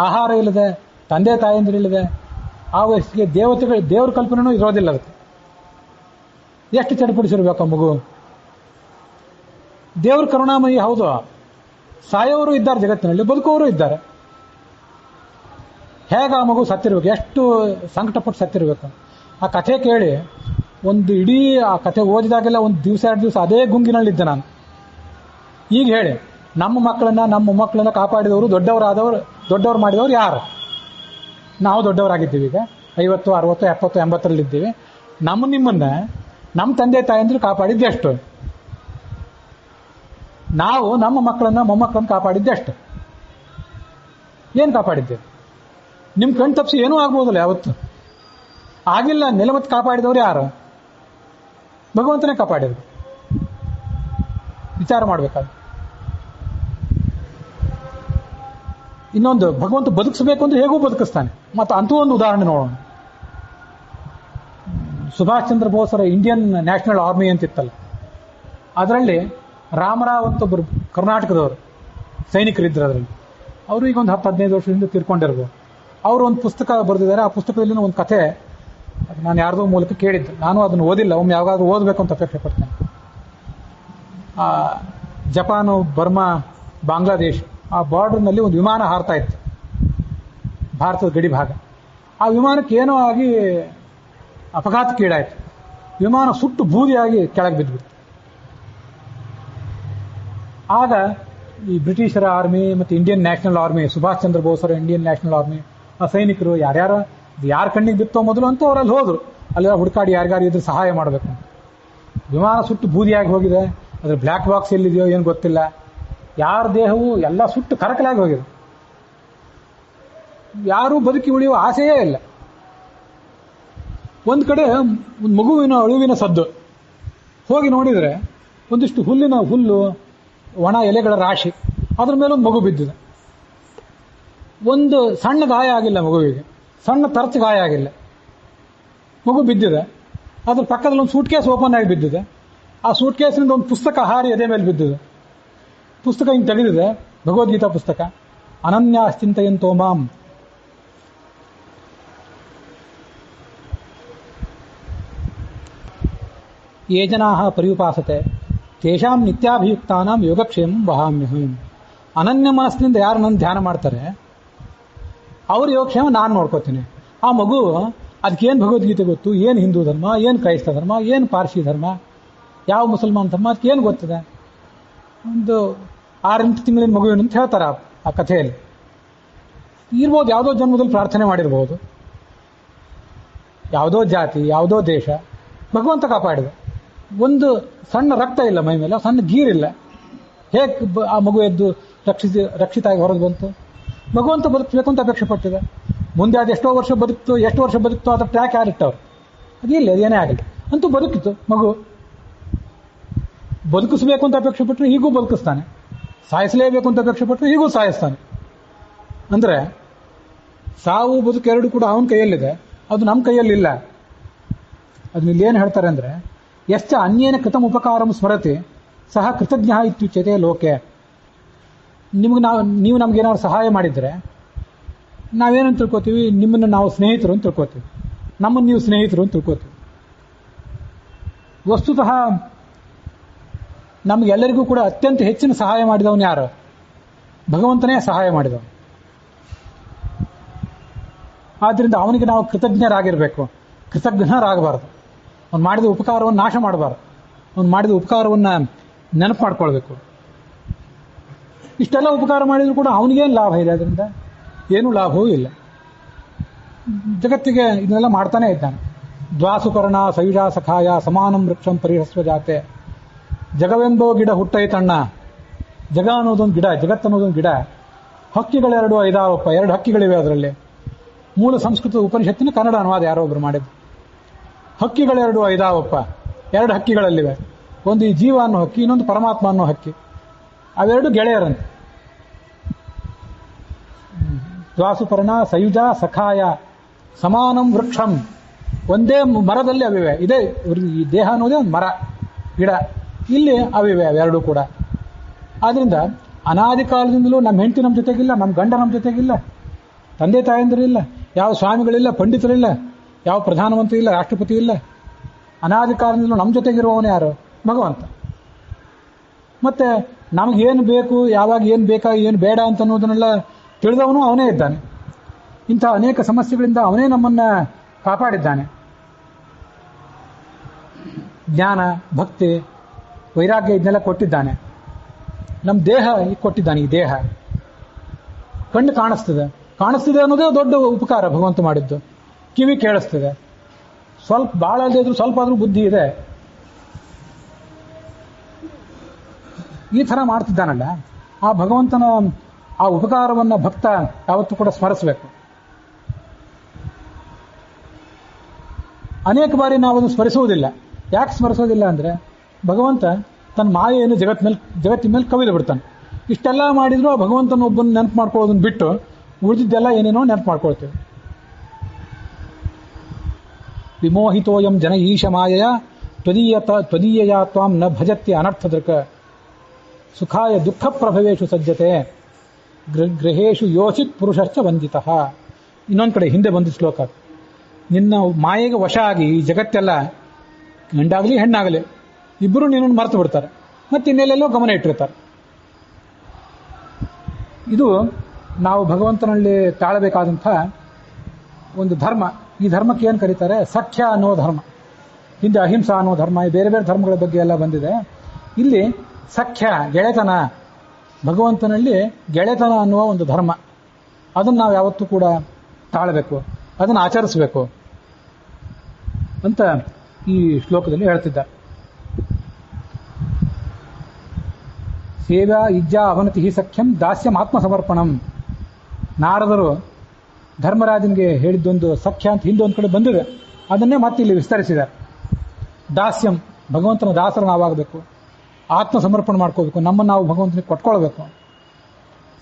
ಆಹಾರ ಇಲ್ಲದೆ, ತಂದೆ ತಾಯಂದಿರಿಲ್ಲದೆ, ಆ ವಯಸ್ಸಿಗೆ ದೇವ್ರ ಕಲ್ಪನೆಯೂ ಇರೋದಿಲ್ಲ. ಅದಕ್ಕೆ ಎಷ್ಟು ಚಡಪಡಿಸಿರ್ಬೇಕು ಆ ಮಗು. ದೇವ್ರ ಕರುಣಾಮಯಿ ಹೌದು, ಸಾಯೋರು ಇದ್ದಾರೆ ಜಗತ್ತಿನಲ್ಲಿ, ಬದುಕೋರು ಇದ್ದಾರೆ. ಹೇಗೆ ಆ ಮಗು ಸತ್ತಿರ್ಬೇಕು, ಎಷ್ಟು ಸಂಕಟಪಟ್ಟು ಸತ್ತಿರ್ಬೇಕು. ಆ ಕಥೆ ಕೇಳಿ ಒಂದು ಇಡೀ ಆ ಕಥೆ ಓದಿದಾಗೆಲ್ಲ 1 ದಿವಸ 2 ದಿವಸ ಅದೇ ಗುಂಗಿನಲ್ಲಿದ್ದೆ ನಾನು. ಈಗ ಹೇಳಿ, ನಮ್ಮ ಮಕ್ಕಳನ್ನ, ನಮ್ಮ ಮೊಮ್ಮಕ್ಕಳನ್ನ ಕಾಪಾಡಿದವರು, ದೊಡ್ಡವರು ಮಾಡಿದವರು ಯಾರು? ನಾವು ದೊಡ್ಡವರಾಗಿದ್ದೀವಿ. ಈಗ 50, 60, 70, 80ರಲ್ಲಿದ್ದೀವಿ. ನಿಮ್ಮನ್ನ ನಮ್ಮ ತಂದೆ ತಾಯಂದ್ರು ಕಾಪಾಡಿದ್ದು ಎಷ್ಟು? ನಾವು ನಮ್ಮ ಮಕ್ಕಳನ್ನ, ಮೊಮ್ಮಕ್ಕಳನ್ನ ಕಾಪಾಡಿದ್ದೆಷ್ಟು? ಏನು ಕಾಪಾಡಿದ್ದೇವೆ? ನಿಮ್ಮ ಕಣ್ ತಪ್ಪಿಸಿ ಏನೂ ಆಗ್ಬೋದಲ್ಲ ಯಾವತ್ತು? ಆಗಿಲ್ಲ. ನೆಲಮತ್ತು ಕಾಪಾಡಿದವರು ಯಾರು? ಭಗವಂತನೇ ಕಾಪಾಡಿದ್ರು. ವಿಚಾರ ಮಾಡಬೇಕಾದ. ಇನ್ನೊಂದು, ಭಗವಂತ ಬದುಕಿಸಬೇಕು ಅಂದ್ರೆ ಹೇಗೂ ಬದುಕಿಸ್ತಾನೆ. ಮತ್ತು ಅಂತೂ ಒಂದು ಉದಾಹರಣೆ ನೋಡೋಣ. Subhash Chandra ಬೋಸರ Indian national army ಅಂತಿತ್ತಲ್ಲ, ಅದರಲ್ಲಿ ರಾಮರಾವ್ ಅಂತ ಒಬ್ಬರು ಕರ್ನಾಟಕದವರು ಸೈನಿಕರಿದ್ದರು. ಅದರಲ್ಲಿ ಅವರು ಈಗ ಒಂದು 10-15 ವರ್ಷದಿಂದ ತೀರ್ಕೊಂಡಿರ್ಬೋದು. ಅವರು ಒಂದು ಪುಸ್ತಕ ಬರೆದಿದ್ದಾರೆ. ಆ ಪುಸ್ತಕದಲ್ಲಿ ಒಂದು ಕಥೆ ನಾನು ಯಾರ್ದೋ ಮೂಲಕ ಕೇಳಿದ್ದೆ. ನಾನು ಅದನ್ನು ಓದಿಲ್ಲ, ಒಮ್ಮೆ ಯಾವಾಗಾದ್ರೂ ಓದಬೇಕು ಅಂತ ಅಪೇಕ್ಷೆ ಪಡ್ತೇನೆ. ಜಪಾನು, ಬರ್ಮಾ, ಬಾಂಗ್ಲಾದೇಶ್ ಆ ಬಾರ್ಡರ್ನಲ್ಲಿ ಒಂದು ವಿಮಾನ ಹಾರ್ತಾ ಇತ್ತು, ಭಾರತದ ಗಡಿ ಭಾಗ. ಆ ವಿಮಾನಕ್ಕೆ ಏನೋ ಆಗಿ ಅಪಘಾತಕ್ಕೀಡಾಯಿತು. ವಿಮಾನ ಸುಟ್ಟು ಬೂದಿಯಾಗಿ ಕೆಳಗೆ ಬಿದ್ದುಬಿಡ್ತು. ಆಗ ಈ ಬ್ರಿಟಿಷರ ಆರ್ಮಿ ಮತ್ತು Indian national army, Subhash Chandra ಬೋಸರ Indian national army, ಆ ಸೈನಿಕರು ಯಾರ ಕಣ್ಣಿಗೆ ಬಿತ್ತೋ ಮೊದಲು ಅಂತ ಅವರಲ್ಲಿ ಹೋದ್ರು. ಅಲ್ಲೆಲ್ಲ ಹುಡುಕಾಡಿ ಯಾರಿಗಾರು ಇದ್ರೆ ಸಹಾಯ ಮಾಡಬೇಕು ಅಂತ. ವಿಮಾನ ಸುಟ್ಟು ಬೂದಿಯಾಗಿ ಹೋಗಿದೆ. ಅದ್ರ ಬ್ಲ್ಯಾಕ್ ಬಾಕ್ಸ್ ಎಲ್ಲಿದೆಯೋ ಏನು ಗೊತ್ತಿಲ್ಲ. ಯಾರ ದೇಹವು ಎಲ್ಲ ಸುಟ್ಟು ಕರಕಲಾಗಿ ಹೋಗಿದೆ. ಯಾರೂ ಬದುಕಿ ಉಳಿಯುವ ಆಸೆಯೇ ಇಲ್ಲ. ಒಂದು ಕಡೆ ಒಂದು ಮಗುವಿನ ಅಳುವಿನ ಸದ್ದು. ಹೋಗಿ ನೋಡಿದರೆ ಒಂದಿಷ್ಟು ಹುಲ್ಲು, ಒಣ ಎಲೆಗಳ ರಾಶಿ, ಅದ್ರ ಮೇಲೆ ಒಂದು ಮಗು ಬಿದ್ದಿದೆ. ಒಂದು ಸಣ್ಣ ಗಾಯ ಆಗಿಲ್ಲ ಮಗುವಿಗೆ, ಸಣ್ಣ ತರಚು ಗಾಯ ಆಗಿಲ್ಲ. ಮಗು ಬಿದ್ದಿದೆ. ಅದ್ರ ಪಕ್ಕದಲ್ಲಿ ಒಂದು ಸೂಟ್ ಕೇಸ್ ಓಪನ್ ಆಗಿ ಬಿದ್ದಿದೆ. ಆ ಸೂಟ್ ಕೇಸಿನಿಂದ ಒಂದು ಪುಸ್ತಕ ಹಾರಿ ಎದೆ ಮೇಲೆ ಬಿದ್ದಿದೆ. ಪುಸ್ತಕ ಹಿಂಗೆ ತೆಗೆದಿದೆ, ಭಗವದ್ಗೀತಾ ಪುಸ್ತಕ. ಅನನ್ಯಾಶ್ಚಿಂತಯಂತೋ ಮಾಂ, ಯೇ ಜನಾಃ ಪರ್ಯುಪಾಸತೆ ತೇಷಾಂ ನಿತ್ಯಾಭಿಯುಕ್ತಾನಾಂ ಯೋಗಕ್ಷೇಮಂ ವಹಾಮ್ಯಹಂ. ಅನನ್ಯ ಮನಸ್ಸಿನಿಂದ ಯಾರು ನನ್ನ ಧ್ಯಾನ ಮಾಡ್ತಾರೆ ಅವ್ರ ಯೋಗಕ್ಷೇಮ ನಾನು ನೋಡ್ಕೋತೀನಿ. ಆ ಮಗು ಅದಕ್ಕೇನು ಭಗವದ್ಗೀತೆ ಗೊತ್ತು, ಏನು ಹಿಂದೂ ಧರ್ಮ, ಏನು ಕ್ರೈಸ್ತ ಧರ್ಮ, ಏನು ಪಾರ್ಸಿ ಧರ್ಮ, ಯಾವ ಮುಸಲ್ಮಾನ್ ಧರ್ಮ, ಅದಕ್ಕೇನು ಗೊತ್ತಿದೆ? ಒಂದು 6-8 ತಿಂಗಳಿನ ಮಗುವಿನ ಅಂತ ಹೇಳ್ತಾರೆ ಆ ಕಥೆಯಲ್ಲಿ. ಇರ್ಬೋದು, ಯಾವುದೋ ಜನ್ಮದಲ್ಲಿ ಪ್ರಾರ್ಥನೆ ಮಾಡಿರ್ಬೋದು, ಯಾವುದೋ ಜಾತಿ, ಯಾವುದೋ ದೇಶ, ಭಗವಂತ ಕಾಪಾಡಿದ. ಒಂದು ಸಣ್ಣ ರಕ್ತ ಇಲ್ಲ ಮೈ ಮೇಲೆ, ಸಣ್ಣ ಗೀರಿಲ್ಲ, ಹೇಗೆ ಆ ಮಗು ಎದ್ದು ರಕ್ಷಿತ ಆಗಿ ಹೊರಗೆ ಬಂತು? ಭಗವಂತ ಬದುಕಬೇಕು ಅಂತ ಅಪೇಕ್ಷೆ ಪಟ್ಟಿದೆ. ಮುಂದೆ ಅದು ಎಷ್ಟು ವರ್ಷ ಬದುಕ್ತು ಅದ್ರ ಟ್ರ್ಯಾಕ್ ಯಾರಿಟ್ಟವ್ರು? ಅದಿಲ್ಲ, ಅದೇನೇ ಆಗಲಿ, ಅಂತೂ ಬದುಕಿತ್ತು ಮಗು. ಬದುಕಿಸ್ಬೇಕು ಅಂತ ಅಪೇಕ್ಷೆ ಪಟ್ಟರೆ ಹೀಗೂ ಬದುಕಿಸ್ತಾನೆ, ಸಾಯಿಸಲೇಬೇಕು ಅಂತ ಅಪೇಕ್ಷೆ ಪಟ್ಟರೆ ಹೀಗೂ ಸಾಯಿಸ್ತಾನೆ. ಅಂದ್ರೆ ಸಾವು ಬದುಕು ಎರಡು ಕೂಡ ಅವನ ಕೈಯಲ್ಲಿದೆ, ಅದು ನಮ್ಮ ಕೈಯಲ್ಲಿಲ್ಲ. ಅದನ್ನ ಇಲ್ಲೇನು ಹೇಳ್ತಾರೆ ಅಂದ್ರೆ, ಎಷ್ಟ ಅನ್ಯೇನ ಕೃತಂ ಉಪಕಾರಂ ಸ್ಮರತಿ ಸಹ ಕೃತಜ್ಞ ಇತ್ಯುಚ್ಯತೆ ಲೋಕೆ. ನೀವು ನಮ್ಗೇನಾದ್ರು ಸಹಾಯ ಮಾಡಿದ್ರೆ ನಾವೇನಂತ ತಿಳ್ಕೊತೀವಿ? ನಿಮ್ಮನ್ನು ನಾವು ಸ್ನೇಹಿತರು ಅಂತ ತಿಳ್ಕೊತೀವಿ, ನಮ್ಮನ್ನು ನೀವು ಸ್ನೇಹಿತರು ಅಂತ ತಿಳ್ಕೊತೀವಿ. ವಸ್ತುತಃ ನಮಗೆಲ್ಲರಿಗೂ ಕೂಡ ಅತ್ಯಂತ ಹೆಚ್ಚಿನ ಸಹಾಯ ಮಾಡಿದವನು ಯಾರು? ಭಗವಂತನೇ ಸಹಾಯ ಮಾಡಿದವನು. ಆದ್ದರಿಂದ ಅವನಿಗೆ ನಾವು ಕೃತಜ್ಞರಾಗಿರಬೇಕು, ಕೃತಜ್ಞರಾಗಬಾರ್ದು. ಅವ್ನು ಮಾಡಿದ ಉಪಕಾರವನ್ನು ನಾಶ ಮಾಡಬಾರ್ದು, ಅವ್ನು ಮಾಡಿದ ಉಪಕಾರವನ್ನು ನೆನಪು ಮಾಡ್ಕೊಳ್ಬೇಕು. ಇಷ್ಟೆಲ್ಲ ಉಪಕಾರ ಮಾಡಿದ್ರು ಕೂಡ ಅವನಿಗೇನು ಲಾಭ ಇದೆ? ಅದರಿಂದ ಏನೂ ಲಾಭವೂ ಇಲ್ಲ. ಜಗತ್ತಿಗೆ ಇದನ್ನೆಲ್ಲ ಮಾಡ್ತಾನೆ ಇದ್ದಾನೆ. ದ್ವಾಸುಕರ್ಣ ಸಯುಜಾ ಸಖಾಯ ಸಮಾನಂ ವೃಕ್ಷಂ ಪರಿಹಸ್ವ ಜಾತೆ. ಜಗವೆಂಬೋ ಗಿಡ ಹುಟ್ಟೈತಣ್ಣ. ಜಗ ಅನ್ನೋದೊಂದು ಗಿಡ, ಜಗತ್ತು ಅನ್ನೋದೊಂದು ಗಿಡ. ಹಕ್ಕಿಗಳೆರಡು ಐದಾವಪ್ಪ, 2 ಹಕ್ಕಿಗಳಿವೆ ಅದರಲ್ಲಿ. ಮೂಲ ಸಂಸ್ಕೃತ ಉಪನಿಷತ್ತಿನ ಕನ್ನಡ ಅನುವಾದ ಯಾರೋ ಒಬ್ರು ಮಾಡಿದ್ದು. ಹಕ್ಕಿಗಳೆರಡು ಐದಾವಪ್ಪ, 2 ಹಕ್ಕಿಗಳಲ್ಲಿವೆ. ಒಂದು ಈ ಜೀವ ಅನ್ನೋ ಹಕ್ಕಿ, ಇನ್ನೊಂದು ಪರಮಾತ್ಮ ಅನ್ನೋ ಹಕ್ಕಿ. ಅವೆರಡು ಗೆಳೆಯರಂತೆ. ದ್ವಾಸುಪರ್ಣ ಸಯುಜ ಸಖಾಯ ಸಮಾನಂ ವೃಕ್ಷಂ. ಒಂದೇ ಮರದಲ್ಲಿ ಅವಿವೆ. ಇದೇ ಈ ದೇಹ ಅನ್ನೋದೇ ಒಂದು ಮರ, ಗಿಡ. ಇಲ್ಲಿ ಅವಿವೆ ಅವೆರಡೂ ಕೂಡ. ಆದ್ರಿಂದ ಅನಾದಿ ಕಾಲದಿಂದಲೂ ನಮ್ಮ ಹೆಂಡತಿ ನಮ್ಮ ಜೊತೆಗಿಲ್ಲ, ನಮ್ಮ ಗಂಡ ನಮ್ಮ ಜೊತೆಗಿಲ್ಲ, ತಂದೆ ತಾಯಂದಿರು ಇಲ್ಲ, ಯಾವ ಸ್ವಾಮಿಗಳಿಲ್ಲ, ಪಂಡಿತರಿಲ್ಲ, ಯಾವ ಪ್ರಧಾನಮಂತ್ರಿ ಇಲ್ಲ, ರಾಷ್ಟ್ರಪತಿ ಇಲ್ಲ. ಅನಾದಿ ಕಾಲದಿಂದಲೂ ನಮ್ಮ ಜೊತೆಗಿರುವವನು ಯಾರು? ಭಗವಂತ. ಮತ್ತೆ ನಮಗೇನು ಬೇಕು, ಯಾವಾಗ ಏನು ಬೇಕಾ, ಏನು ಬೇಡ ಅಂತ ಅನ್ನೋದನ್ನೆಲ್ಲ ತಿಳಿದವನು ಅವನೇ ಇದ್ದಾನೆ. ಇಂಥ ಅನೇಕ ಸಮಸ್ಯೆಗಳಿಂದ ಅವನೇ ನಮ್ಮನ್ನ ಕಾಪಾಡಿದ್ದಾನೆ. ಜ್ಞಾನ, ಭಕ್ತಿ, ವೈರಾಗ್ಯ ಇದನ್ನೆಲ್ಲ ಕೊಟ್ಟಿದ್ದಾನೆ. ನಮ್ಮ ದೇಹ ಕೊಟ್ಟಿದ್ದಾನೆ. ಈ ದೇಹ ಕಣ್ಣು ಕಾಣಿಸ್ತದೆ ಅನ್ನೋದೇ ದೊಡ್ಡ ಉಪಕಾರ ಭಗವಂತ ಮಾಡಿದ್ದು. ಕಿವಿ ಕೇಳಿಸ್ತದೆ, ಸ್ವಲ್ಪ ಭಾಳ ಅಲ್ಲದೆ ಇದ್ರು ಸ್ವಲ್ಪ ಆದ್ರೂ ಬುದ್ಧಿ ಇದೆ. ಈ ಥರ ಮಾಡ್ತಿದ್ದಾನಲ್ಲ, ಆ ಭಗವಂತನ ಆ ಉಪಕಾರವನ್ನು ಭಕ್ತ ಯಾವತ್ತೂ ಕೂಡ ಸ್ಮರಿಸಬೇಕು. ಅನೇಕ ಬಾರಿ ನಾವು ಅದನ್ನು ಸ್ಮರಿಸುವುದಿಲ್ಲ. ಯಾಕೆ ಸ್ಮರಿಸೋದಿಲ್ಲ ಅಂದರೆ, ಭಗವಂತ ತನ್ನ ಮಾಯೆಯನ್ನು ಜಗತ್ತಿನ ಮೇಲೆ ಕವಿದು ಬಿಡ್ತಾನೆ. ಇಷ್ಟೆಲ್ಲ ಮಾಡಿದ್ರು ಆ ಭಗವಂತನ ಒಬ್ಬನ ನೆನಪು ಮಾಡ್ಕೊಳ್ಳೋದನ್ನ ಬಿಟ್ಟು ಉಳಿದಿದ್ದೆಲ್ಲ ಏನೇನೋ ನೆನಪು ಮಾಡ್ಕೊಳ್ತೇವೆ. ವಿಮೋಹಿತೋಯಂ ಜನ ಈಶ ಮಾಯೆಯ ತ್ವದೀಯ ತ್ವಾಂ ನ ಭಜತ್ಯ ಅನರ್ಥದೃಕ ಸುಖಾಯ ದುಃಖ ಪ್ರಭವೇಶು ಸಜ್ಜತೆ ಗೃಹೇಶು ಯೋಚಿತ್ ಪುರುಷಶ್ಚ ವಂದಿತಃ. ಇನ್ನೊಂದು ಕಡೆ ಹಿಂದೆ ಬಂದ ಶ್ಲೋಕ, ನಿನ್ನ ಮಾಯೆಗೆ ವಶ ಆಗಿ ಈ ಜಗತ್ತೆಲ್ಲ, ಗಂಡಾಗಲಿ ಹೆಣ್ಣಾಗಲಿ ಇಬ್ಬರು ನಿನ್ನನ್ನು ಮರೆತು ಬಿಡ್ತಾರೆ, ಮತ್ತೆ ಇನ್ನೆಲ್ಲೆಲ್ಲೋ ಗಮನ ಇಟ್ಟಿರ್ತಾರೆ. ಇದು ನಾವು ಭಗವಂತನಲ್ಲಿ ತಾಳಬೇಕಾದಂಥ ಒಂದು ಧರ್ಮ. ಈ ಧರ್ಮಕ್ಕೆ ಏನು ಕರೀತಾರೆ? ಸಖ್ಯ ಅನ್ನೋ ಧರ್ಮ. ಹಿಂದೆ ಅಹಿಂಸಾ ಅನ್ನೋ ಧರ್ಮ, ಬೇರೆ ಬೇರೆ ಧರ್ಮಗಳ ಬಗ್ಗೆ ಎಲ್ಲ ಬಂದಿದೆ. ಇಲ್ಲಿ ಸಖ್ಯ, ಗೆಳೆತನ, ಭಗವಂತನಲ್ಲಿ ಗೆಳೆತನ ಅನ್ನುವ ಒಂದು ಧರ್ಮ, ಅದನ್ನು ನಾವು ಯಾವತ್ತೂ ಕೂಡ ತಾಳಬೇಕು, ಅದನ್ನು ಆಚರಿಸಬೇಕು ಅಂತ ಈ ಶ್ಲೋಕದಲ್ಲಿ ಹೇಳ್ತಿದ್ದಾರೆ. ಸೇವಾ ಇಜ್ಜಾ ಅವನತಿ ಸಖ್ಯಂ ದಾಸ್ಯಂ ಆತ್ಮಸಮರ್ಪಣಂ. ನಾರದರು ಧರ್ಮರಾಜನಿಗೆ ಹೇಳಿದ್ದೊಂದು ಸಖ್ಯ ಅಂತ ಹಿಂದೆ ಒಂದು ಕಡೆ ಬಂದಿದೆ, ಅದನ್ನೇ ಮತ್ತೆ ಇಲ್ಲಿ ವಿಸ್ತರಿಸಿದ್ದಾರೆ. ದಾಸ್ಯಂ, ಭಗವಂತನ ದಾಸರು ನಾವಾಗಬೇಕು, ಆತ್ಮ ಸಮರ್ಪಣೆ ಮಾಡ್ಕೋಬೇಕು, ನಮ್ಮನ್ನು ನಾವು ಭಗವಂತನಿಗೆ ಕೊಟ್ಕೊಳ್ಬೇಕು,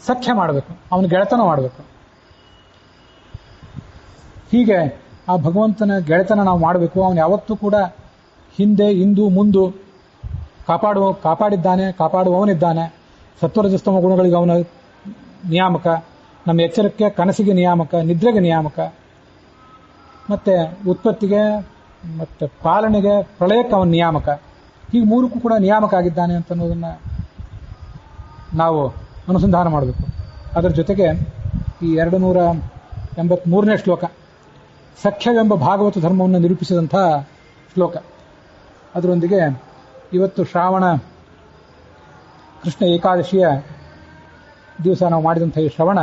ಸಖ್ಯ ಮಾಡಬೇಕು, ಅವನ ಗೆಳೆತನ ಮಾಡಬೇಕು. ಹೀಗೆ ಆ ಭಗವಂತನ ಗೆಳೆತನ ನಾವು ಮಾಡಬೇಕು. ಅವನು ಯಾವತ್ತೂ ಕೂಡ ಹಿಂದೆ ಇಂದು ಮುಂದು ಕಾಪಾಡಿದ್ದಾನೆ, ಕಾಪಾಡುವವನಿದ್ದಾನೆ. ಸತ್ವರಜಸ್ತಮ ಗುಣಗಳಿಗೆ ಅವನ ನಿಯಾಮಕ, ನಮ್ಮ ಎಚ್ಚರಕ್ಕೆ, ಕನಸಿಗೆ ನಿಯಾಮಕ, ನಿದ್ರೆಗೆ ನಿಯಾಮಕ, ಮತ್ತೆ ಉತ್ಪತ್ತಿಗೆ, ಮತ್ತೆ ಪಾಲನೆಗೆ, ಪ್ರಳಯಕ್ಕೆ ಅವನ ನಿಯಾಮಕ. ಹೀಗೆ ಮೂರಕ್ಕೂ ಕೂಡ ನಿಯಾಮಕ ಆಗಿದ್ದಾನೆ ಅಂತ ಅನ್ನೋದನ್ನು ನಾವು ಅನುಸಂಧಾನ ಮಾಡಬೇಕು. ಅದರ ಜೊತೆಗೆ ಈ 283ನೇ ಶ್ಲೋಕ ಸಖ್ಯವೆಂಬ ಭಾಗವತ ಧರ್ಮವನ್ನು ನಿರೂಪಿಸಿದಂಥ ಶ್ಲೋಕ. ಅದರೊಂದಿಗೆ ಇವತ್ತು ಶ್ರಾವಣ ಕೃಷ್ಣ ಏಕಾದಶಿಯ ದಿವಸ ನಾವು ಮಾಡಿದಂಥ ಈ ಶ್ರವಣ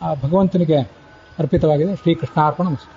ಆ ಭಗವಂತನಿಗೆ ಅರ್ಪಿತವಾಗಿದೆ. ಶ್ರೀಕೃಷ್ಣಾರ್ಪಣ ಮಸ್ತು.